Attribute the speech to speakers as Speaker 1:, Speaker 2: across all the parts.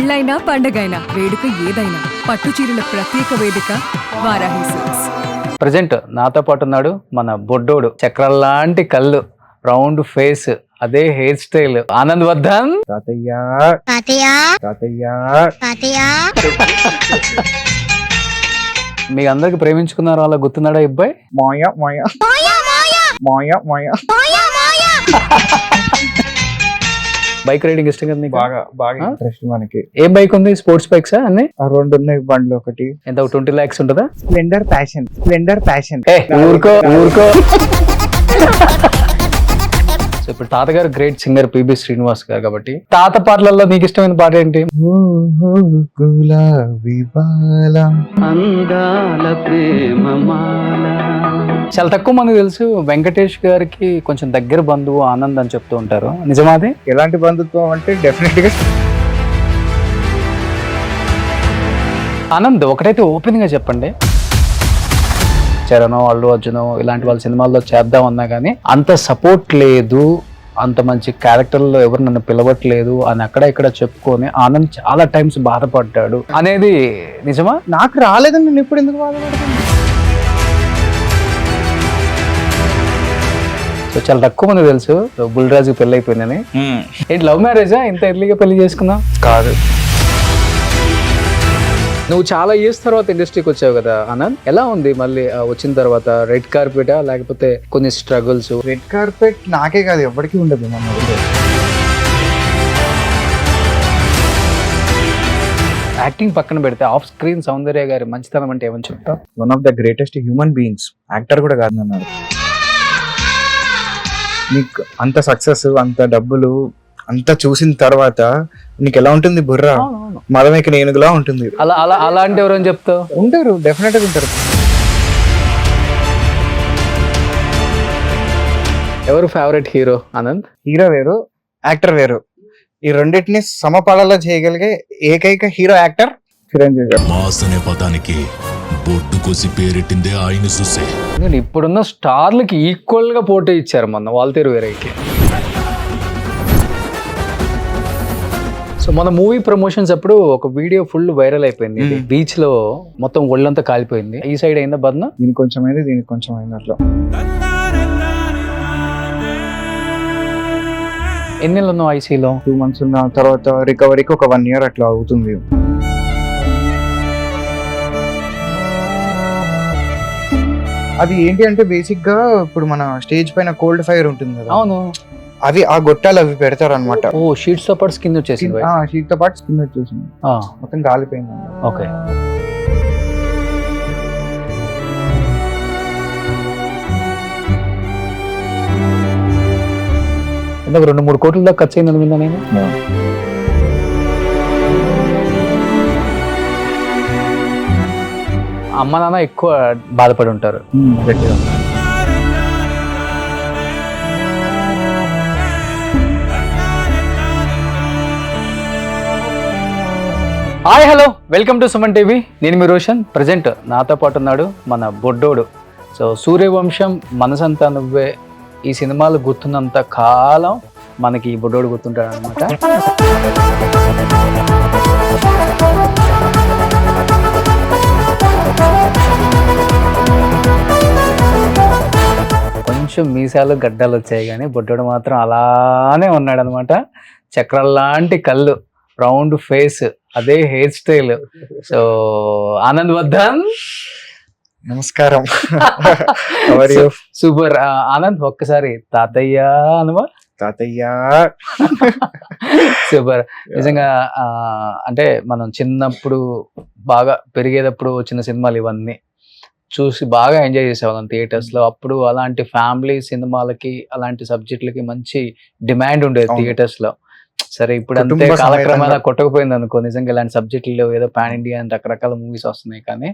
Speaker 1: పెళ్ళైనా పండగైనా వేడుక ఏదైనా పట్టు చీరల ప్రత్యేక వేదిక వారాహి సిల్క్స్.
Speaker 2: ప్రజెంట్ నాతో పాటు ఉన్నాడు మన బొడ్డోడు, చక్రాల్లాంటి కళ్ళు, రౌండ్ ఫేస్, అదే హెయిర్ స్టైల్, ఆనంద్ వర్ధన్.
Speaker 3: తాతయ్య
Speaker 4: తాతయ్య
Speaker 3: తాతయ్య
Speaker 4: తాతయ్య
Speaker 2: మీ అందరికి ప్రేమించుకున్నారు, అలా గుర్తున్నాడా అబ్బాయి?
Speaker 3: మాయ మాయ మాయ మాయ
Speaker 2: బైక్ రైడింగ్ ఇష్టం కదా నీకు?
Speaker 3: బాగా బాగా ఇంట్రెస్ట్ మనకి.
Speaker 2: ఏం బైక్ ఉంది? స్పోర్ట్స్ బైక్స్ అన్ని?
Speaker 3: ఆ రెండు ఉన్నాయి బండ్లు. ఒకటి
Speaker 2: ఎంత 20 lakhs ఉంటుందా?
Speaker 3: Splendor passion, Splendor passion.
Speaker 2: ఊరుకో ఊరుకో. సో ఇప్పుడు తాతగారు గ్రేట్ సింగర్ పిబి శ్రీనివాస్ గారు కాబట్టి తాత పాటలలో నీకు ఇష్టమైన పాట ఏంటి?
Speaker 3: గులాబీ బాల
Speaker 2: అందాల ప్రేమమాల. చాలా తక్కువ మంది తెలుసు, వెంకటేష్ గారికి కొంచెం దగ్గర బంధువు ఆనంద్ అని చెప్తూ ఉంటారు, నిజమాది?
Speaker 3: ఎలాంటి బంధుత్వం అంటే డెఫినెట్ గా
Speaker 2: ఆనంద్ ఒకటైతే ఓపెన్ గా చెప్పండి, చరణ్, అల్లు అర్జున్ ఇలాంటి వాళ్ళ సినిమాల్లో చేద్దామన్నా కానీ అంత సపోర్ట్ లేదు, అంత మంచి క్యారెక్టర్లో ఎవరు నన్ను పిలవట్లేదు అని అక్కడ ఇక్కడ చెప్పుకొని ఆనంద్ చాలా టైమ్స్ బాధపడ్డాడు అనేది నిజమా?
Speaker 3: నాకు రాలేదని నేను ఇప్పుడు ఎందుకు బాధపడతాను?
Speaker 2: సో చాలా తక్కువ మంది తెలుసు బుల్ రాజు పెళ్లి అయిపోయిందని. ఏంటి లవ్ మ్యారేజా? ఇంత ఎర్లీగా పెళ్లి చేసుకున్నావు?
Speaker 3: కాదు,
Speaker 2: నువ్వు చాలా ఇయర్స్ తర్వాత ఇండస్ట్రీకి వచ్చావు కదా ఆనంద్, ఎలా ఉంది మళ్ళీ వచ్చిన తర్వాత? రెడ్ కార్పెటా లేకపోతే కొన్ని స్ట్రగుల్స్?
Speaker 3: రెడ్ కార్పెట్ నాకే కాదు ఎవరికి ఉండదు మన ఊళ్ళో.
Speaker 2: యాక్టింగ్ పక్కన పెడితే ఆఫ్ స్క్రీన్ సౌందర్య గారి మంచితనం అంటే ఏమని చెప్తావు?
Speaker 3: One of the greatest human beings. Actor కూడా కాదు అన్నారు. నీకు అంత సక్సెస్, అంత డబ్బులు అంతా చూసిన తర్వాత నీకు ఎలా ఉంటుంది బుర్ర? మదమేకి నేనుగులా ఉంటుంది.
Speaker 2: అలా అలా అలాంటి ఎవరని చెప్తావు?
Speaker 3: ఉంటారు, డెఫినెట్ గా ఉంటారు.
Speaker 2: ఎవరు ఫేవరెట్ హీరో ఆనంద్?
Speaker 3: హీరో వేరు, యాక్టర్ వేరు. ఈ రెండింటిని సమపాళలో చేయగలిగే ఏకైక హీరో యాక్టర్ చిరంజీవి గారు.
Speaker 5: మాస్ అనే పదానికి బొట్టు కోసి పేరెట్టిందే ఆయన చూసే.
Speaker 2: ఇప్పుడున్న స్టార్లకి ఈక్వల్ గా పోటీ ఇచ్చారు మొన్న వాల్తేరు వీరయ్యకి. సో మన మూవీ ప్రమోషన్స్ అప్పుడు ఒక వీడియో ఫుల్ వైరల్ అయిపోయింది, బీచ్ లో మొత్తం ఒళ్ళంతా కాలిపోయింది. ఈ సైడ్ అయిందా బద్న?
Speaker 3: దీనికి కొంచెం అయింది, దీనికి కొంచెం అయింది. అట్లా
Speaker 2: ఎన్ని నెలలు ఉన్నావు ఐసీలో?
Speaker 3: 2 months ఉన్న తర్వాత రికవరీకి ఒక 1 year అట్లా అవుతుంది. అది ఏంటి అంటే బేసిక్ గా ఇప్పుడు మన స్టేజ్ పైన కోల్డ్ ఫైర్ ఉంటుంది కదా,
Speaker 2: అవును,
Speaker 3: అవి ఆ గొట్టాలు అవి పెడతారు అనమాట.
Speaker 2: ఓ షీట్స్ తో పాటు స్కిన్ వచ్చేసింది.
Speaker 3: షీట్ తో పాటు స్కిన్ వచ్చేసింది, మొత్తం కాలిపోయింది.
Speaker 2: ఓకే. ఎందుకు 2-3 కోట్ల దాకా ఖర్చు అయింది విన్నా నేను. అమ్మ నాన్న ఎక్కువ బాధపడి ఉంటారు.
Speaker 3: గట్టిగా.
Speaker 2: Hi hello, welcome to Suman TV. నేను మీ రోషన్. ప్రజెంట్ నాతో పాటు ఉన్నాడు మన బొడ్డోడు. సో సూర్యవంశం, మనసంతా నువ్వే, ఈ సినిమాలు గుర్తున్నంత కాలం మనకి ఈ బొడ్డోడు గుర్తుంటాడు అనమాట. కొంచెం మీసాలు గడ్డలు వచ్చాయి కానీ బొడ్డోడు మాత్రం అలానే ఉన్నాడు అనమాట. చక్రాల్లాంటి కళ్ళు, రౌండ్ ఫేస్, అదే hair style. So Anand Vardhan,
Speaker 3: నమస్కారం.
Speaker 2: సూపర్. ఆనంద్ ఒక్కసారి తాతయ్య అనువా?
Speaker 3: తాతయ్య.
Speaker 2: సూపర్. నిజంగా అంటే మనం చిన్నప్పుడు బాగా పెరిగేటప్పుడు వచ్చిన సినిమాలు ఇవన్నీ చూసి బాగా ఎంజాయ్ చేసేవాళ్ళం థియేటర్స్ లో. అప్పుడు అలాంటి ఫ్యామిలీ సినిమాలకి, అలాంటి సబ్జెక్టులకి మంచి డిమాండ్ ఉండేది థియేటర్స్ లో. సరే ఇప్పుడు అంతే కాలక్రమేణా కొట్టకపోయింది అనుకో. నిజంగా ఇలాంటి సబ్జెక్టులు ఏదో పాన్ ఇండియా అని రకరకాల మూవీస్ వస్తున్నాయి, కానీ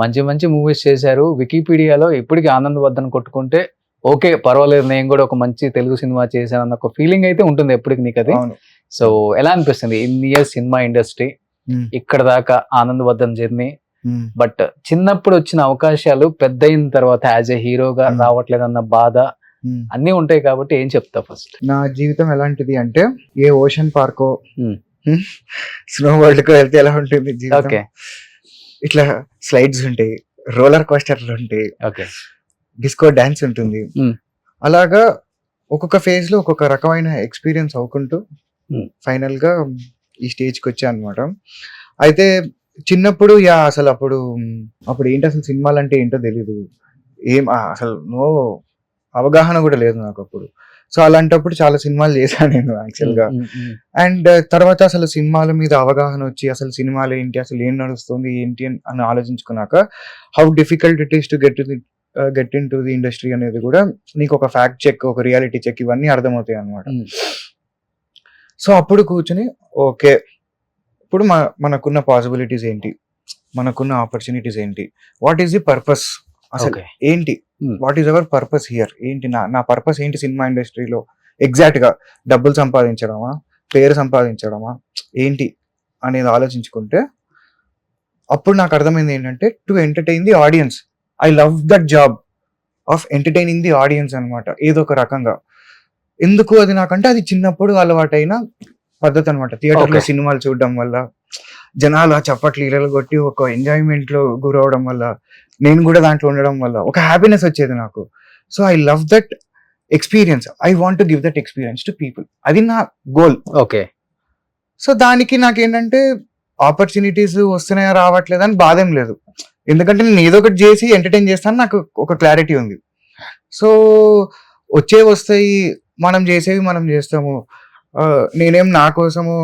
Speaker 2: మంచి మంచి మూవీస్ చేశారు. వికీపీడియాలో ఇప్పటికీ ఆనంద్ వర్ధన్ కొట్టుకుంటే ఓకే పర్వాలేదు, నేను కూడా ఒక మంచి తెలుగు సినిమా చేశాను అన్న ఒక ఫీలింగ్ అయితే ఉంటుంది ఎప్పటికి నీకు అది. సో ఎలా అనిపిస్తుంది ఇన్ని ఇయర్స్ సినిమా ఇండస్ట్రీ, ఇక్కడ దాకా ఆనంద్ వర్ధన్ జర్నీ? బట్ చిన్నప్పుడు వచ్చిన అవకాశాలు పెద్ద అయిన తర్వాత యాజ్ ఏ హీరోగా రావట్లేదన్న బాధ అన్నీ ఉంటాయి కాబట్టి ఏం చెప్తావు ఫస్ట్?
Speaker 3: నా జీవితం ఎలాంటిది అంటే, ఏ ఓషన్ పార్కో స్నో వరల్డ్ కు వెళ్తే ఎలా ఉంటుంది జీవితం?
Speaker 2: ఓకే
Speaker 3: ఇట్లా స్లైడ్స్ ఉంటాయి, రోలర్ కోస్టర్లు ఉంటాయి,
Speaker 2: ఓకే
Speaker 3: డిస్కో డాన్స్ ఉంటుంది.
Speaker 2: Hmm.
Speaker 3: అలాగా ఒక్కొక్క ఫేజ్ లో ఒక్కొక్క రకమైన ఎక్స్పీరియన్స్ అవుకుంటూ
Speaker 2: Hmm.
Speaker 3: ఫైనల్ గా ఈ స్టేజ్ కి వచ్చా అనమాట. అయితే చిన్నప్పుడు అసలు అప్పుడు ఏంటి అసలు సినిమాలు అంటే ఏంటో తెలీదు, అసలు అవగాహన కూడా లేదు నాకు అప్పుడు. సో అలాంటప్పుడు చాలా సినిమాలు చేశాను నేను యాక్చువల్ గా. అండ్ తర్వాత అసలు సినిమాల మీద అవగాహన వచ్చి అసలు సినిమాలు ఏంటి, అసలు ఏం నడుస్తుంది ఏంటి అని ఆలోచించుకున్నాక how difficult it is to get in to the industry అనేది కూడా నీకు ఒక ఫ్యాక్ట్ చెక్, ఒక రియాలిటీ చెక్ ఇవన్నీ అర్థమవుతాయి అనమాట. సో అప్పుడు కూర్చుని ఓకే ఇప్పుడు మనకున్న పాసిబిలిటీస్ ఏంటి, మనకున్న ఆపర్చునిటీస్ ఏంటి, వాట్ ఈస్ ది పర్పస్, అసలు
Speaker 2: Okay.
Speaker 3: ఏంటి,
Speaker 2: Hmm.
Speaker 3: What is our purpose here, ఏంటి నా పర్పస్ ఏంటి సినిమా ఇండస్ట్రీలో, ఎగ్జాక్ట్ గా డబ్బులు సంపాదించడమా, పేరు సంపాదించడమా, ఏంటి అనేది ఆలోచించుకుంటే అప్పుడు నాకు అర్థమైంది ఏంటంటే to entertain the audience. I love that job of entertaining the audience అనమాట. ఏదో ఒక రకంగా ఎందుకు అది నాకంటే అది చిన్నప్పుడు అలవాటైన పద్ధతి అనమాట. థియేటర్ లో
Speaker 2: Okay.
Speaker 3: సినిమాలు చూడడం వల్ల జనాలు ఆ చప్పట్లు ఇళ్ళలు కొట్టి ఒక ఎంజాయ్మెంట్ లో గురవడం వల్ల, నేను కూడా దాంట్లో ఉండడం వల్ల ఒక హ్యాపీనెస్ వచ్చేది నాకు. So I love that experience, I want to give that experience to people. అది నా గోల్.
Speaker 2: ఓకే
Speaker 3: సో దానికి నాకేంటంటే ఆపర్చునిటీస్ వస్తున్నాయా రావట్లేదా అని బాధేం లేదు, ఎందుకంటే నేను ఏదో ఒకటి చేసి ఎంటర్టైన్ చేస్తాను, నాకు ఒక క్లారిటీ ఉంది. సో వస్తాయి, మనం చేసేవి మనం చేస్తాము. నేనేం నా కోసము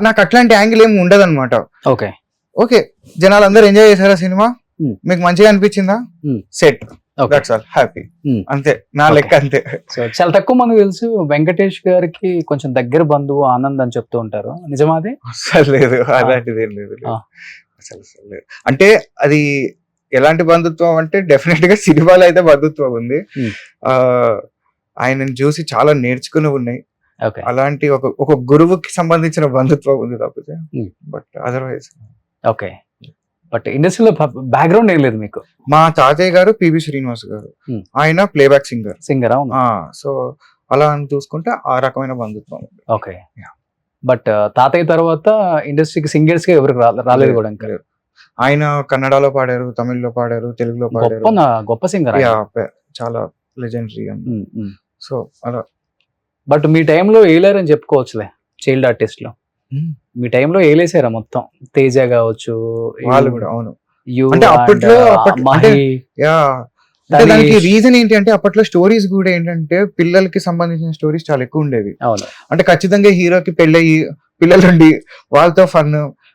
Speaker 3: నాకు అట్లాంటి యాంగిల్ ఏమి ఉండదు అనమాట.
Speaker 2: ఓకే
Speaker 3: ఓకే జనాలు అందరూ ఎంజాయ్ చేశారా సినిమా,
Speaker 2: Hmm.
Speaker 3: మీకు మంచిగా అనిపించిందా,
Speaker 2: Hmm.
Speaker 3: Set,
Speaker 2: okay
Speaker 3: that's all, happy,
Speaker 2: Hmm.
Speaker 3: అంతే నా
Speaker 2: Okay.
Speaker 3: లెక్క అంతే.
Speaker 2: సో చాలా తక్కువ మంది తెలుసు వెంకటేష్ గారికి కొంచెం దగ్గర బంధువు ఆనంద్ అని చెప్తూ ఉంటారు, నిజమాది?
Speaker 3: అసలు లేదు, అలాంటిది ఏం లేదు.
Speaker 2: ఆ.
Speaker 3: అసలు లేదు. అంటే అది ఎలాంటి బంధుత్వం అంటే డెఫినెట్ గా సినిమాలో అయితే బంధుత్వం ఉంది.
Speaker 2: Hmm.
Speaker 3: ఆయనను చూసి చాలా నేర్చుకునేవి ఉన్నాయి.
Speaker 2: ఓకే
Speaker 3: అలాంటి ఒక గురువుకి సంబంధించిన బంధుత్వం ఉంది తప్పితే,
Speaker 2: Hmm.
Speaker 3: But otherwise
Speaker 2: okay but ఇండస్ట్రీలో బ్యాక్గ్రౌండ్ ఏం లేదు మీకు?
Speaker 3: మా తాతయ్య గారు పిబి శ్రీనివాస్ గారు,
Speaker 2: Hmm.
Speaker 3: ఆయన ప్లేబ్యాక్ సింగర్.
Speaker 2: సింగర్ అవును.
Speaker 3: సో అలా అని చూసుకుంటే ఆ రకమైన బంధుత్వం ఉంది.
Speaker 2: ఓకే బట్ తాతయ్య తర్వాత ఇండస్ట్రీకి సింగర్స్ గా ఎవరికి రాలేదు కూడా ఇంకా.
Speaker 3: లేదు. ఆయన కన్నడలో పాడారు, తమిళ్లో పాడారు, తెలుగులో పాడారు.
Speaker 2: గొప్ప సింగర్.
Speaker 3: చాలా లెజెండరీ. సో అలా
Speaker 2: బట్ మీ టైంలో వేయలేరని చెప్పుకోవచ్చులే చైల్డ్ ఆర్టిస్ట్ లో. మీ టైంలో వేయలేసారా మొత్తం? తేజ కావచ్చు,
Speaker 3: వాళ్ళు కూడా, అవును.
Speaker 2: you
Speaker 3: అంటే
Speaker 2: and,
Speaker 3: అప్పట్లో
Speaker 2: మహి,
Speaker 3: అంటే దానికి
Speaker 2: తనీష్.
Speaker 3: రీజన్ ఏంటి అంటే అప్పట్లో స్టోరీస్ కూడా ఏంటంటే పిల్లలకి సంబంధించిన స్టోరీస్ చాలా ఎక్కువ ఉండేవి.
Speaker 2: అవును
Speaker 3: అంటే ఖచ్చితంగా హీరోకి పెళ్ళయి పిల్లలుండి వాళ్ళతో ఫన్,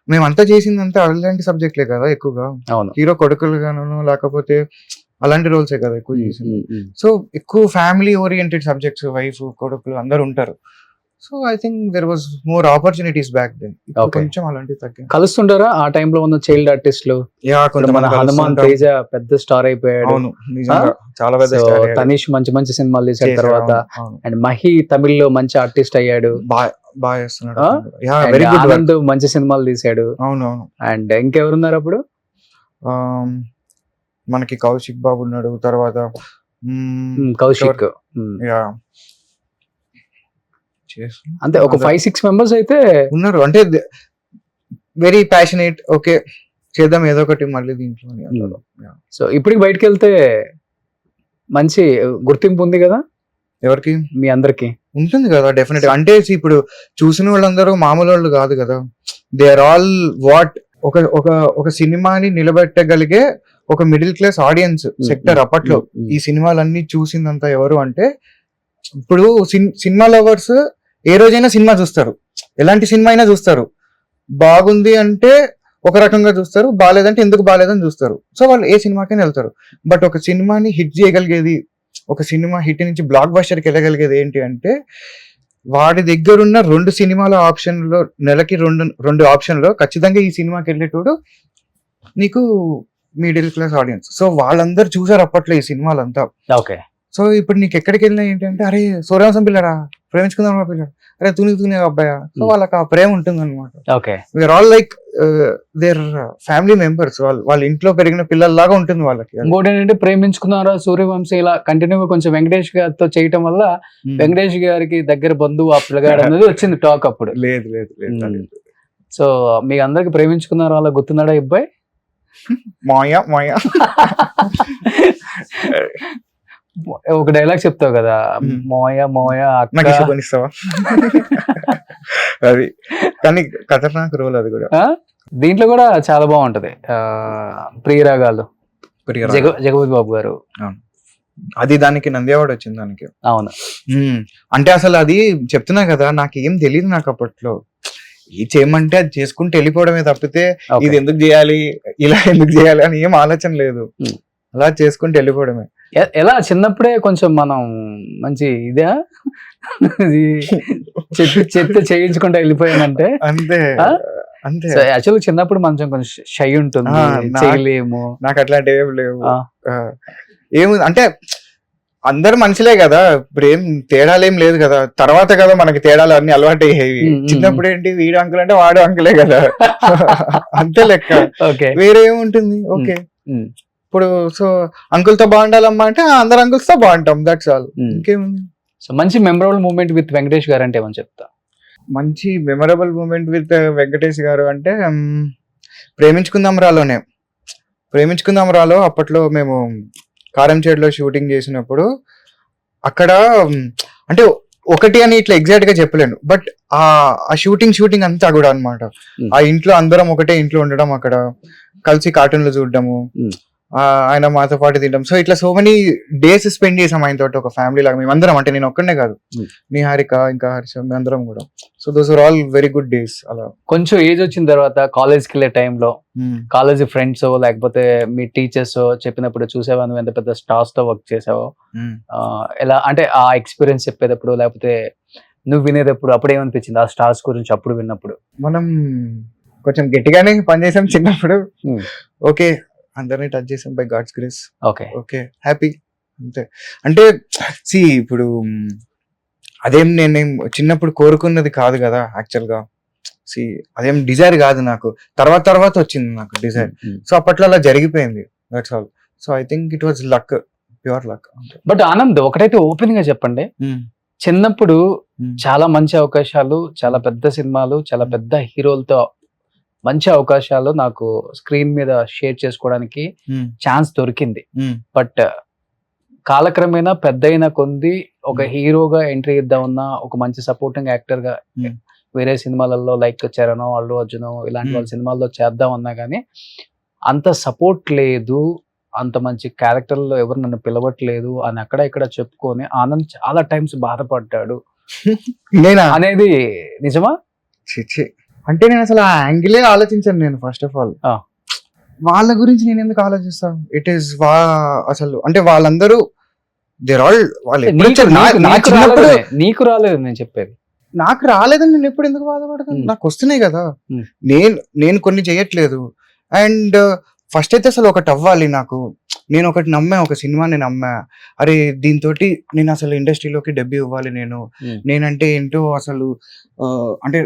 Speaker 3: మేమంతా చేసిందంతా అలాంటి సబ్జెక్ట్లే కదా ఎక్కువగా.
Speaker 2: అవును.
Speaker 3: హీరో కొడుకులు గాను లేకపోతే అలాంటి రోల్సే కదా ఎక్కువ చేసింది. సో ఎక్కువ ఫ్యామిలీ ఓరియంటెడ్ సబ్జెక్ట్స్, వైఫ్ కొడుకులు అందరు ఉంటారు. So I think there was more opportunities back then.
Speaker 2: Okay.
Speaker 3: కొంచెం అలాంటివి తగ్గాయి.
Speaker 2: కలుస్తుంటారా ఆ టైంలో ఉన్న చైల్డ్ ఆర్టిస్టులు? ఇప్పుడు మన హనుమాన్ తేజ పెద్ద స్టార్ అయిపోయాడు.
Speaker 3: అవును, నిజంగా చాలా పెద్ద
Speaker 2: So,
Speaker 3: star అయ్యాడు.
Speaker 2: తనీష్ మంచి మంచి సినిమాలు తీసిన
Speaker 3: చేశాడు,
Speaker 2: తర్వాత,
Speaker 3: అవును.
Speaker 2: అండ్ మహి తమిళ్లో మంచి ఆర్టిస్ట్ అయ్యాడు.
Speaker 3: బాగా చేస్తున్నాడు.
Speaker 2: ఆ? And
Speaker 3: very good.
Speaker 2: ఆనంద్ మంచి సినిమాలు తీశాడు.
Speaker 3: అవును అవును.
Speaker 2: అండ్ ఇంకెవరున్నారు అప్పుడు?
Speaker 3: మనకి కౌశిక్ బాబు ఉన్నాడు. తర్వాత
Speaker 2: కౌశిక్. అంతే ఒక 5-6 మెంబర్స్ అయితే
Speaker 3: ఉన్నారు. అంటే వెరీ ప్యాషనేట్. ఓకే చేద్దాం ఏదో ఒకటి మళ్ళీ దీంట్లో.
Speaker 2: సో ఇప్పటికి బయటకు వెళ్తే మంచి గుర్తింపు ఉంది కదా
Speaker 3: ఎవరికి?
Speaker 2: మీ అందరికి
Speaker 3: ఉంటుంది కదా డెఫినెట్. అంటే ఇప్పుడు చూసిన వాళ్ళందరూ మామూలు వాళ్ళు కాదు కదా. దే ఆర్ ఆల్ వాట్ ఒక సినిమాని నిలబెట్టగలిగే ఒక మిడిల్ క్లాస్ ఆడియన్స్ సెక్టర్ అప్పట్లో. ఈ సినిమాలన్నీ చూసిందంతా ఎవరు అంటే ఇప్పుడు సినిమా లవర్స్ ఏ రోజైనా సినిమా చూస్తారు, ఎలాంటి సినిమా అయినా చూస్తారు. బాగుంది అంటే ఒక రకంగా చూస్తారు, బాగాలేదంటే ఎందుకు బాగాలేదని చూస్తారు. సో వాళ్ళు ఏ సినిమాకైనా వెళ్తారు. బట్ ఒక సినిమాని హిట్ చేయగలిగేది, ఒక సినిమా హిట్ నుంచి బ్లాక్ బస్టర్కి వెళ్ళగలిగేది ఏంటి అంటే వాడి దగ్గర ఉన్న 2 సినిమాల ఆప్షన్లో నెలకి 2 ఆప్షన్లో ఖచ్చితంగా ఈ సినిమాకి వెళ్ళేటోడు నీకు మిడిల్ క్లాస్ ఆడియన్స్. సో వాళ్ళందరూ చూసారు అప్పట్లో ఈ సినిమాలంతా.
Speaker 2: ఓకే.
Speaker 3: సో ఇప్పుడు నీకు ఎక్కడికి వెళ్ళినా ఏంటంటే అరే సూర్యవంశం పిల్లరా, ప్రేమించుకుందాం పిల్లడు, అరే తుని అబ్బాయా. సో వాళ్ళకి ఆ ప్రేమ ఉంటుంది అనమాట.
Speaker 2: Okay.
Speaker 3: We are all like their family members, వాళ్ళ ఇంట్లో పెరిగిన పిల్లల్లాగా ఉంటుంది వాళ్ళకి.
Speaker 2: ఇంకోటి ఏంటంటే ప్రేమించుకున్నారా సూర్యవంశీ ఇలా కంటిన్యూగా కొంచెం వెంకటేష్ గారితో చేయటం వల్ల వెంకటేష్ గారికి దగ్గర బంధువు ఆ పిల్లగాడు అనేది వచ్చింది టాక్ అప్పుడు.
Speaker 3: లేదు లేదు లేదు.
Speaker 2: సో మీ అందరికి ప్రేమించుకున్నారు అలా గుర్తున్నాడా ఈ అబ్బాయి?
Speaker 3: మాయా మాయా
Speaker 2: ఒక డైలాగ్ చెప్తావు కదా, మోయ మోయ
Speaker 3: నాకు ఇష్టం కొనిస్తావా? అది కానీ ఖతర్నాక్ రోల్ అది కూడా.
Speaker 2: దీంట్లో కూడా చాలా బాగుంటది ప్రియరాగాలు, జగపతి బాబు గారు.
Speaker 3: అది దానికి నంది అవార్డు వచ్చింది దానికి.
Speaker 2: అవును.
Speaker 3: అంటే అసలు అది చెప్తున్నా కదా, నాకు ఏం తెలియదు. నాకు అప్పట్లో ఈ చేయమంటే అది చేసుకుంటూ వెళ్ళిపోవడమే తప్పితే ఇది ఎందుకు చేయాలి, ఇలా ఎందుకు చేయాలి అని ఏం ఆలోచన లేదు. అలా చేసుకుంటూ వెళ్ళిపోవడమే.
Speaker 2: ఎలా చిన్నప్పుడే కొంచెం మనం మంచి ఇదే చెప్తే చేయించుకుంటా వెళ్ళిపోయామంటే
Speaker 3: అంతే అంతే.
Speaker 2: యాక్చువల్గా చిన్నప్పుడు మంచం కొంచెం షై ఉంటుంది, చేయలేము.
Speaker 3: నాకు అట్లాంటి ఏం లేవు. ఏమి అంటే అందరు మనుషులే కదా, ఇప్పుడు ఏం తేడాలు ఏం లేదు కదా. తర్వాత కదా మనకి తేడాలు అన్ని అలవాటు అయ్యేవి. చిన్నప్పుడు ఏంటి వీడు అంకుల్ అంటే వాడు అంకులే కదా, అంతే లెక్క. వేరే ఏముంటుంది? ఓకే ఇప్పుడు సో అంకుల్ తో బాగుండాలమ్మా అంటే అందరు అంకుల్స్ తో బాగుంటాం, దట్స్ ఆల్. ఇంకేముంది?
Speaker 2: సో మంచి మెమరబుల్ మూమెంట్ విత్ వెంకటేష్ గారు అంటే ఏమని చెప్తా?
Speaker 3: మంచి మెమరబుల్ మూమెంట్ విత్ వెంకటేష్ గారు అంటే ప్రేమించుకుందాం రాలో అప్పట్లో మేము కారంచేడులో షూటింగ్ చేసినప్పుడు అక్కడ అంటే ఒకటి అని ఇట్లా ఎగ్జాక్ట్ గా చెప్పలేను, బట్ ఆ షూటింగ్ అంతా కూడా అన్నమాట. ఆ ఇంట్లో అందరం ఒకటే ఇంట్లో ఉండడం, అక్కడ కలిసి కార్టూన్లు చూడడము, ఆయన మాతో పాటు తింటాం. సో ఇట్లా సో మెనీ డేస్ స్పెండ్ చేసాం ఆయన తోటి, ఒక ఫ్యామిలీ లాగా మేము అందరం. అంటే నేను ఒక్కడే కాదు, నిహారిక ఇంకా హర్ష, మేము అందరం కూడా. So those are all very good days. అలా కొంచెం
Speaker 2: ఏజ్ వచ్చిన తర్వాత కాలేజ్కి వెళ్ళే టైంలో కాలేజ్ ఫ్రెండ్స్ లేకపోతే మీ టీచర్స్ చెప్పినప్పుడు చూసావా నువ్వు ఎంత పెద్ద స్టార్స్ తో వర్క్ చేసావో, ఎలా అంటే ఆ ఎక్స్పీరియన్స్ చెప్పేటప్పుడు లేకపోతే నువ్వు వినేటప్పుడు అప్పుడు ఏమనిపించింది ఆ స్టార్స్ గురించి అప్పుడు విన్నప్పుడు?
Speaker 3: మనం కొంచెం గట్టిగానే పనిచేసాం చిన్నప్పుడు. ఓకే అందరినీ టచ్ చేసాం by God's grace. Okay happy అంతే. అంటే ఇప్పుడు అదేం నేనేం చిన్నప్పుడు కోరుకున్నది కాదు కదా యాక్చువల్ గా. అదేం డిజైర్ కాదు నాకు, తర్వాత వచ్చింది నాకు డిజైర్. సో అప్పట్లో అలా జరిగిపోయింది, that's all. So I think it was luck, pure luck.
Speaker 2: But Anand ఒకటైతే ఓపెన్ గా చెప్పండి, చిన్నప్పుడు చాలా మంచి అవకాశాలు, చాలా పెద్ద సినిమాలు, చాలా పెద్ద హీరోలతో మంచి అవకాశాలు నాకు స్క్రీన్ మీద షేర్ చేసుకోవడానికి ఛాన్స్ దొరికింది. బట్ కాలక్రమేణా పెద్ద అయిన కొంది ఒక హీరోగా ఎంట్రీ ఇద్దామన్నా, ఒక మంచి సపోర్టింగ్ యాక్టర్ గా వేరే సినిమాలలో లైక్ చరణ్, అల్లు అర్జున్ ఇలాంటి వాళ్ళ సినిమాల్లో చేద్దామన్నా కానీ అంత సపోర్ట్ లేదు, అంత మంచి క్యారెక్టర్లో ఎవరు నన్ను పిలవట్లేదు అని అక్కడ ఇక్కడ చెప్పుకొని ఆనంద్ చాలా టైమ్స్ బాధపడ్డాడు అనేది నిజమా?
Speaker 3: అంటే నేను అసలు ఆ యాంగిలే ఆలోచించాను నేను. ఫస్ట్ ఆఫ్ ఆల్ వాళ్ళ గురించి నేను ఎందుకు ఆలోచిస్తాను? ఇట్ ఈస్ అసలు అంటే వాళ్ళందరూ దేర్ ఆల్
Speaker 2: నీకు రాలేదు నేను చెప్పేది.
Speaker 3: నాకు రాలేదని నేను ఎప్పుడు ఎందుకు బాధపడతాను? నాకు వస్తున్నాయి కదా. నేను కొన్ని చేయట్లేదు. అండ్ ఫస్ట్ అయితే అసలు ఒకటి అవ్వాలి నాకు. నేను ఒకటి నమ్మా, ఒక సినిమాని నమ్మా, అరే దీంతో నేను అసలు ఇండస్ట్రీలోకి డెబ్యూ ఇవ్వాలి, నేనంటే ఏంటో అసలు అంటే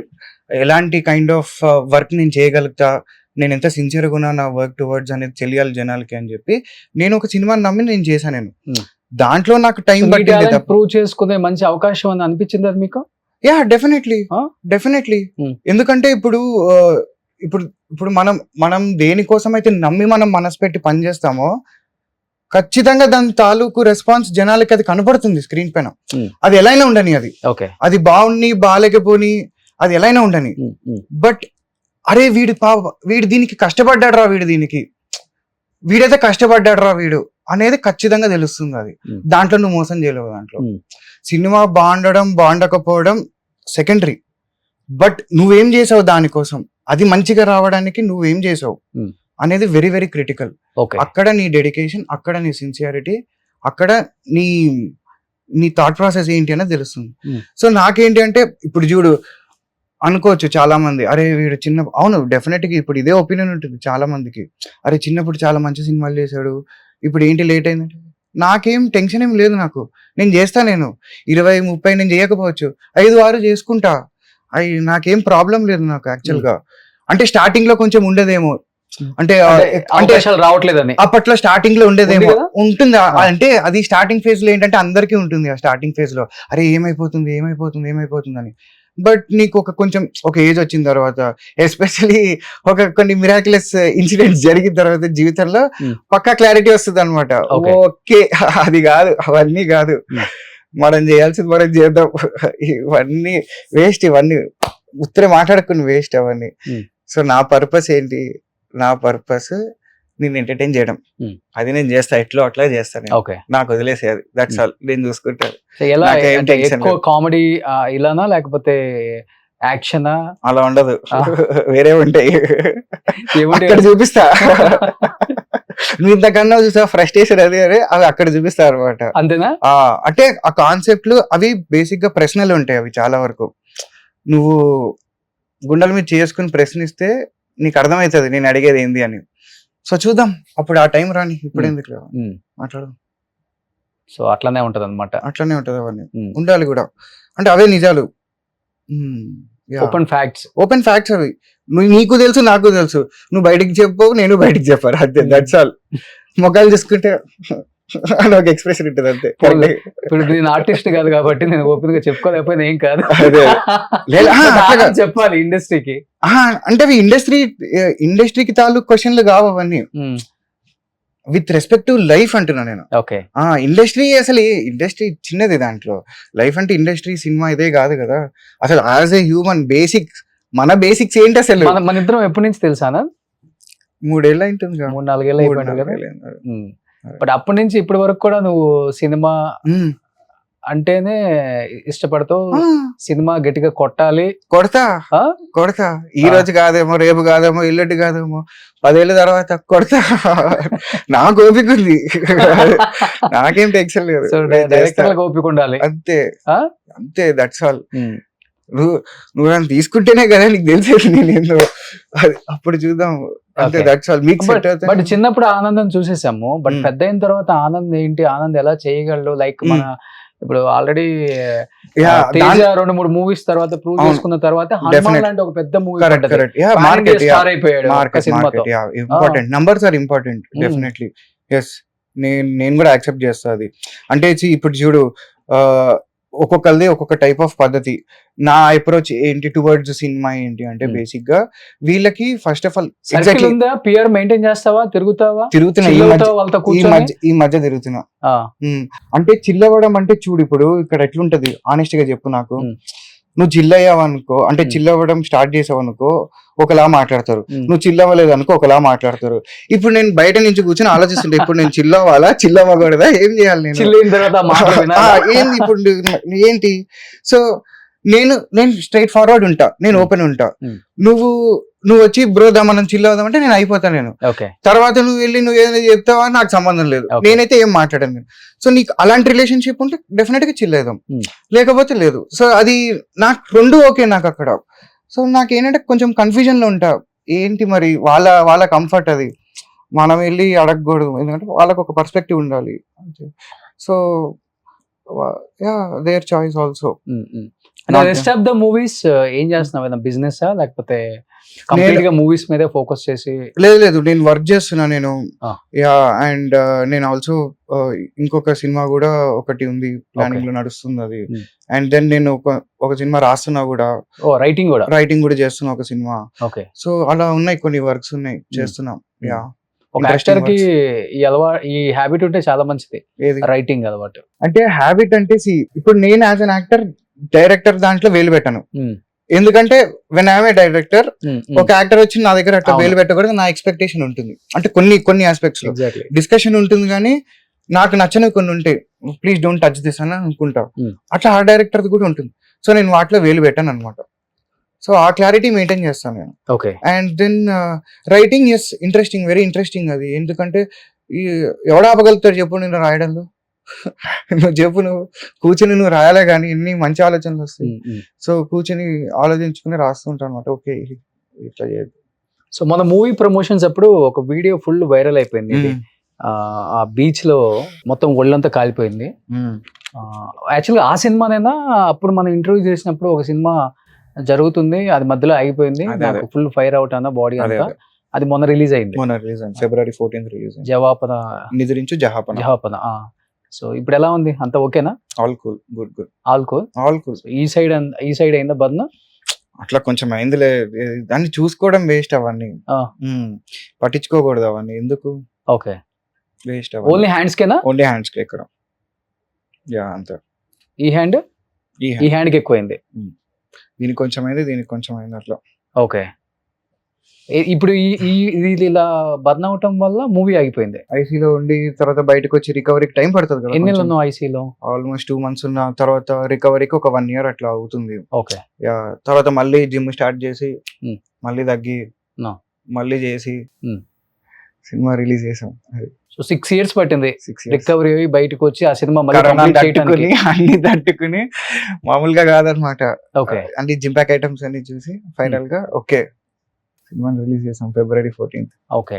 Speaker 3: ఎలాంటి కైండ్ ఆఫ్ వర్క్ నేను చేయగలుగుతా, నేను ఎంత సిన్సియర్గా ఉన్నా నా వర్క్ టువర్డ్స్ అనేది తెలియాలి జనాలకి అని చెప్పి నేను ఒక సినిమాని నమ్మి నేను చేశాను. నేను దాంట్లో నాకు టైం పట్టింది.
Speaker 2: ప్రూవ్ చేసుకునే మంచి అవకాశం అని అనిపించింది అది మీకు?
Speaker 3: Yeah definitely. ఎందుకంటే ఇప్పుడు మనం దేనికోసం అయితే నమ్మి మనం మనసు పెట్టి పని చేస్తామో ఖచ్చితంగా దాని తాలూకు రెస్పాన్స్ జనాలకి అది కనపడుతుంది స్క్రీన్ పైన. అది ఎలా అయినా ఉండని, అది బాగుండి బాగాలేకపోని అది ఎలా అయినా ఉండని. బట్ అరే వీడు దీనికి కష్టపడ్డాడు రా, వీడైతే కష్టపడ్డాడు రా వీడు అనేది ఖచ్చితంగా తెలుస్తుంది. అది దాంట్లో నువ్వు మోసం చేయలేవు. దాంట్లో సినిమా బాగుండడం బాగుండకపోవడం సెకండరీ, బట్ నువ్వేం చేసావు దానికోసం, అది మంచిగా రావడానికి నువ్వేం చేసావు అనేది వెరీ వెరీ క్రిటికల్. అక్కడ నీ డెడికేషన్, అక్కడ నీ సిన్సియారిటీ, అక్కడ నీ థాట్ ప్రాసెస్ ఏంటి అనేది తెలుస్తుంది. సో నాకేంటి అంటే ఇప్పుడు చూడు అనుకోవచ్చు చాలా మంది, అరే వీడు అవును డెఫినెట్ గా ఇప్పుడు ఇదే ఒపీనియన్ ఉంటుంది చాలా మందికి, అరే చిన్నప్పుడు చాలా మంచి సినిమాలు చేశాడు, ఇప్పుడు ఏంటి లేట్ అయిందంటే. నాకేం టెన్షన్ ఏం లేదు, నేను చేస్తా. నేను 20-30 నేను చేయకపోవచ్చు, 5-6 చేసుకుంటా. నాకేం ప్రాబ్లం లేదు నాకు యాక్చువల్ గా. అంటే స్టార్టింగ్ లో కొంచెం ఉండదేమో, అంటే అంటే
Speaker 2: అవకాశాలు రావట్లేదని.
Speaker 3: అప్పట్లో స్టార్టింగ్ లో ఉండేదేమో,
Speaker 2: ఉంది కదా?
Speaker 3: ఉంటుంది. అంటే అది స్టార్టింగ్ ఫేజ్ లో ఏంటంటే అందరికీ ఉంటుంది ఆ స్టార్టింగ్ ఫేజ్ లో, అరే ఏమైపోతుంది ఏమైపోతుంది ఏమైపోతుంది అని. బట్ నీకు కొంచెం ఒక ఏజ్ వచ్చిన తర్వాత, ఎస్పెషలీ కొన్ని మిరాక్యులస్ ఇన్సిడెంట్స్ జరిగిన తర్వాత జీవితంలో పక్కా క్లారిటీ వస్తుంది అనమాట.
Speaker 2: Okay.
Speaker 3: ఓకే అది కాదు, అవన్నీ కాదు, మనం చేయాల్సింది మనం చేద్దాం, ఇవన్నీ వేస్ట్, ఇవన్నీ ఉత్తరే మాట్లాడుకుని వేస్ట్ అవన్నీ. సో నా పర్పస్ ఏంటి, నా పర్పస్ నేను ఎంటర్టైన్ చేయడం, అది నేను చేస్తా, ఎట్లో అట్లా చేస్తాను.
Speaker 2: ఓకే,
Speaker 3: నాకు వదిలేసేది, దట్స్ ఆల్, నేను చూసుకుంటాను.
Speaker 2: ఎలా
Speaker 3: నాకేం
Speaker 2: అంటే
Speaker 3: tension
Speaker 2: ఎక్కువ
Speaker 3: లేదు.
Speaker 2: కామెడీ ఇలానా లేకపోతే యాక్షనా?
Speaker 3: అలా ఉండదు, వేరే ఉంటాయి,
Speaker 2: ఏముంటాయి?
Speaker 3: అక్కడ చూపిస్తా. నువ్వు ఇంతకన్నా చూసా ఫ్రస్ట్రేషన్ అది అని, అవి అక్కడ చూపిస్తా అనమాట.
Speaker 2: అంతేనా?
Speaker 3: అంటే ఆ కాన్సెప్ట్లు అవి బేసిక్ గా ప్రశ్నలు ఉంటాయి, అవి చాలా వరకు నువ్వు గుండెల మీద చేసుకుని ప్రశ్నిస్తే నీకు అర్థమవుతుంది నేను అడిగేది ఏంది అని. సో చూద్దాం, అప్పుడు ఆ టైం రాని, ఇప్పుడు ఎందుకు మాట్లాడదాం.
Speaker 2: సో అట్లానే ఉంటది అనమాట.
Speaker 3: అట్లనే ఉంటది, అవన్నీ ఉండాలి కూడా, అంటే అవే నిజాలు,
Speaker 2: ఓపెన్ ఫ్యాక్ట్స్.
Speaker 3: ఓపెన్ ఫ్యాక్ట్స్ అవి. నీకు తెలుసు నాకు తెలుసు, నువ్వు బయటికి చెప్పు నేను బయటికి చెప్పారు, అంతే, దట్స్ ఆల్. మొక్కలు చూసుకుంటే అని ఒక ఎక్స్ప్రెషన్ ఉంటుంది అంతే.
Speaker 2: ఇప్పుడు నేను ఆర్టిస్ట్ కాదు కాబట్టి నేను ఓపెన్ గా చెప్పుకోలేకపోయినా ఏం కాదు,
Speaker 3: అదే. లేదు, అట్లా కాదు.
Speaker 2: చెప్పాలి ఇండస్ట్రీకి.
Speaker 3: అంటే అవి ఇండస్ట్రీకి తాలూకు క్వశ్చన్లు కావు అవన్నీ, విత్ రెస్పెక్ట్ టు లైఫ్ అంటున్నా నేను.
Speaker 2: ఓకే,
Speaker 3: ఇండస్ట్రీ అసలు ఇండస్ట్రీ చిన్నది, దాంట్లో లైఫ్ అంటే ఇండస్ట్రీ సినిమా ఇదే కాదు కదా. అసలు యాజ్ ఏ హ్యూమన్ బేసిక్స్, మన బేసిక్స్ ఏంటి అసలు.
Speaker 2: మన ఇద్దరం ఎప్పటి నుంచి తెలుసానా?
Speaker 3: 3 ఏళ్ళు ఉంటుంది,
Speaker 2: 3-4 ఏళ్ళు అయిపోయింది కదా. బట్ అప్పటి నుంచి ఇప్పటి వరకు కూడా నువ్వు సినిమా అంటేనే ఇష్టపడతావు, సినిమా గట్టిగా కొట్టాలి,
Speaker 3: కొడతా ఈ రోజు కాదేమో, రేపు కాదేమో, ఎల్లుండి కాదేమో, 10 ఏళ్ళ తర్వాత కొడతా. నాకు ఓపిక ఉంది, నాకేం టెన్షన్ లేదు.
Speaker 2: డైరెక్టర్లకు ఓపిక ఉండాలి,
Speaker 3: అంతే అంతే, దట్స్ ఆల్. నువ్వు నన్ను తీసుకుంటేనే కదా నీకు తెలిసేది నేను ఏందో, అప్పుడు చూద్దాం, అంతే, దట్స్ ఆల్. మీకు
Speaker 2: బట్ చిన్నప్పుడు ఆనందం చూసేసాము, బట్ పెద్ద అయిన తర్వాత ఆనందం ఏంటి, ఆనందం ఎలా చేయగలడు? లైక్ మన ఇప్పుడు ఆల్రెడీ 2-3 మూవీస్ తర్వాత ప్రూవ్ చేసుకున్న తర్వాత హనుమాన్ లాంటి ఒక పెద్ద మూవీ స్టార్ అయిపోయాడు సినిమాతో.
Speaker 3: Important, numbers are important, definitely. Yes, నేను కూడా యాక్సెప్ట్ చేస్తా అది. అంటే ఇప్పుడు చూడు, ఒక్కొక్కరిది ఒక్కొక్క టైప్ ఆఫ్ పద్ధతి. నా అప్రోచ్ ఏంటి టువర్డ్స్ సినిమా ఏంటి అంటే, బేసిక్ గా వీళ్ళకి first of all
Speaker 2: exactly peer maintain చేస్తావా, తిరుగుతున్నా,
Speaker 3: ఈ మధ్య తిరుగుతున్నా. అంటే చిల్లవడం అంటే చూడు, ఇప్పుడు ఇక్కడ ఎట్లుంటది, ఆనెస్ట్ గా చెప్పు నాకు, నువ్వు చిల్ అయ్యావు అనుకో, అంటే చిల్ అవ్వడం స్టార్ట్ చేసావు అనుకో ఒకలా మాట్లాడతారు, నువ్వు చిల్ అవ్వలేదు అనుకో ఒకలా మాట్లాడతారు. ఇప్పుడు నేను బయట నుంచి కూర్చొని ఆలోచిస్తుంటే, ఇప్పుడు నేను చిల్ అవ్వాలా చిల్ అవ్వకూడదా, ఏం చేయాలి నేను, ఏంది ఇప్పుడు ఏంటి? సో నేను స్ట్రైట్ ఫార్వర్డ్ ఉంటా, నేను ఓపెన్ ఉంటా. నువ్వు వచ్చి బ్రో మనం చిల్ అవుదాం అంటే నేను అయిపోతా. నేను తర్వాత నువ్వు వెళ్ళి నువ్వు ఏదైనా చెప్తావా నాకు సంబంధం లేదు, నేనైతే ఏం మాట్లాడాను నేను. సో నీకు అలాంటి రిలేషన్షిప్ ఉంటే డెఫినెట్ గా చిల్ అవుదాం, లేకపోతే లేదు. సో అది నాకు రెండు ఓకే నాకు అక్కడ. సో నాకు ఏంటంటే కొంచెం కన్ఫ్యూజన్ లో ఉంటా, ఏంటి మరి వాళ్ళ కంఫర్ట్ అది, మనం వెళ్ళి అడగకూడదు, ఎందుకంటే వాళ్ళకు ఒక పర్స్పెక్టివ్ ఉండాలి. So their choice also.
Speaker 2: Rest of the movies ఏం చేస్తున్నావు, బిజినెస్ లేకపోతే కంప్లీట్ గా మూవీస్ మీదే ఫోకస్ చేసి? లేదు, నేను వర్క్ చేస్తున్నా నేను. అండ్
Speaker 3: నేను ఆల్సో ఇంకొక సినిమా కూడా ఒకటి ఉంది ప్లానింగ్ లో నడుస్తుంది అది. అండ్ దెన్ నేను ఒక సినిమా రాస్తున్నా కూడా, రైటింగ్ కూడా చేస్తున్నా ఒక సినిమా. సో అలా ఉన్నాయి, కొన్ని వర్క్స్ ఉన్నాయి చేస్తున్నాం.
Speaker 2: ఒక యాక్టర్ కి ఈ హ్యాబిట్ ఉంటే చాలా మంచిది, రైటింగ్ అలవాటు.
Speaker 3: అంటే హ్యాబిట్ అంటే ఇప్పుడు నేను యాజ్ అన్ యాక్టర్ డైరెక్టర్ దాంట్లో వేలు పెట్టాను, ఎందుకంటే వెన్ ఐఎమ్ ఏ డైరెక్టర్, ఒక యాక్టర్ వచ్చి నా దగ్గర అట్లా వేలు పెట్టకూడదు, నా ఎక్స్పెక్టేషన్ ఉంటుంది. అంటే కొన్ని ఆస్పెక్ట్స్ లో డిస్కషన్ ఉంటుంది, కానీ నాకు నచ్చనివి కొన్ని ఉంటాయి, ప్లీజ్ డోంట్ టచ్ దిస్ అని అనుకుంటా. అట్లా ఆ డైరెక్టర్ కూడా ఉంటుంది. సో నేను వాటిలో వేలు పెట్టాను అనమాట. సో ఆ క్లారిటీ మెయింటైన్ చేస్తాను నేను. And then writing, yes, interesting, very interesting అది. ఎందుకంటే ఎవడ ఆపగలుగుతాడు చెప్పు నేను రాయడంలో, నువ్వు చెప్పు, నువ్వు కూర్చుని నువ్వు రాయాలే కానీ ఎన్ని మంచి ఆలోచనలు వస్తాయి. సో కూర్చుని ఆలోచించుకుని రాస్తుంటా అనమాట. ఓకే ఇట్లా చేయదు.
Speaker 2: సో మన మూవీ ప్రమోషన్స్ అప్పుడు ఒక వీడియో ఫుల్ వైరల్ అయిపోయింది, ఆ బీచ్ లో మొత్తం ఒళ్ళంతా కాలిపోయింది. యాక్చువల్గా ఆ సినిమానైనా అప్పుడు మనం ఇంటర్వ్యూ చేసినప్పుడు ఒక సినిమా జరుగుతుంది, అది మధ్యలో ఆగిపోయింది,
Speaker 3: అదే,
Speaker 2: నాకు ఫుల్ ఫైర్ అవుట్ అన్న బాడీ
Speaker 3: అదే,
Speaker 2: అంతా.
Speaker 3: అదే.
Speaker 2: అది మొన్న రిలీజ్ అయింది,
Speaker 3: మొన్న రిలీజ్ అయింది, February 14th రిలీజ్ అయింది.
Speaker 2: జవాపన
Speaker 3: నిద్రించు జహాపన.
Speaker 2: జహాపన. సో ఇప్పుడు ఎలా ఉంది, అంత ఓకేనా?
Speaker 3: All cool, good.
Speaker 2: All cool.
Speaker 3: All cool.
Speaker 2: ఈ సైడ్ అయిందా బద్న?
Speaker 3: అట్లా కొంచెం అయిందిలే, దాన్ని చూసుకోవడం వేస్ట్ అవన్నీ.
Speaker 2: ఆ.
Speaker 3: పట్టించుకోకూడదు అవన్నీ, ఎందుకు
Speaker 2: ఓకే,
Speaker 3: వేస్ట్
Speaker 2: ఓన్లీ హ్యాండ్స్ కేనా?
Speaker 3: ఓన్లీ హ్యాండ్స్ కి ఎక్కడ. యా అంతే.
Speaker 2: ఈ హ్యాండ్
Speaker 3: ఈ
Speaker 2: ఈ హ్యాండ్ కి ఎక్కువైంది.
Speaker 3: దీనికి కొంచెం అయింది, దీనికి కొంచెం అయింది అట్లా.
Speaker 2: ఓకే, ఇప్పుడు ఇది ఇలా బర్న్ అవటం వల్ల మూవీ ఆగిపోయింది.
Speaker 3: ఐసీలో ఉండి తర్వాత బయటకు వచ్చి రికవరీకి టైం పడుతుంది కదా.
Speaker 2: ఎన్ని నెలలు ఉన్నావు ఐసీలో?
Speaker 3: ఆల్మోస్ట్ 2 months ఉన్న తర్వాత రికవరీకి ఒక 1 year అట్లా అవుతుంది.
Speaker 2: ఓకే.
Speaker 3: యా తర్వాత మళ్ళీ జిమ్ స్టార్ట్ చేసి మళ్ళీ తగ్గి
Speaker 2: No.
Speaker 3: మళ్ళీ చేసి
Speaker 2: Hmm.
Speaker 3: సినిమా రిలీజ్ చేసాం. అది
Speaker 2: సో 6 years పట్టింది
Speaker 3: 6 years.
Speaker 2: రికవరీ అయ్యి బయటకు వచ్చి ఆ సినిమా మళ్ళీ
Speaker 3: కరోనా
Speaker 2: complete
Speaker 3: తట్టుకుని
Speaker 2: చేయడానికి.
Speaker 3: అన్ని తట్టుకుని మామూలుగా కాదనమాట.
Speaker 2: ఓకే.
Speaker 3: అన్ని జిమ్ ప్యాక్ ఐటమ్స్ అన్ని చూసి ఫైనల్ గా ఓకే సినిమా రిలీజ్ చేసాం February 14th.
Speaker 2: ఓకే.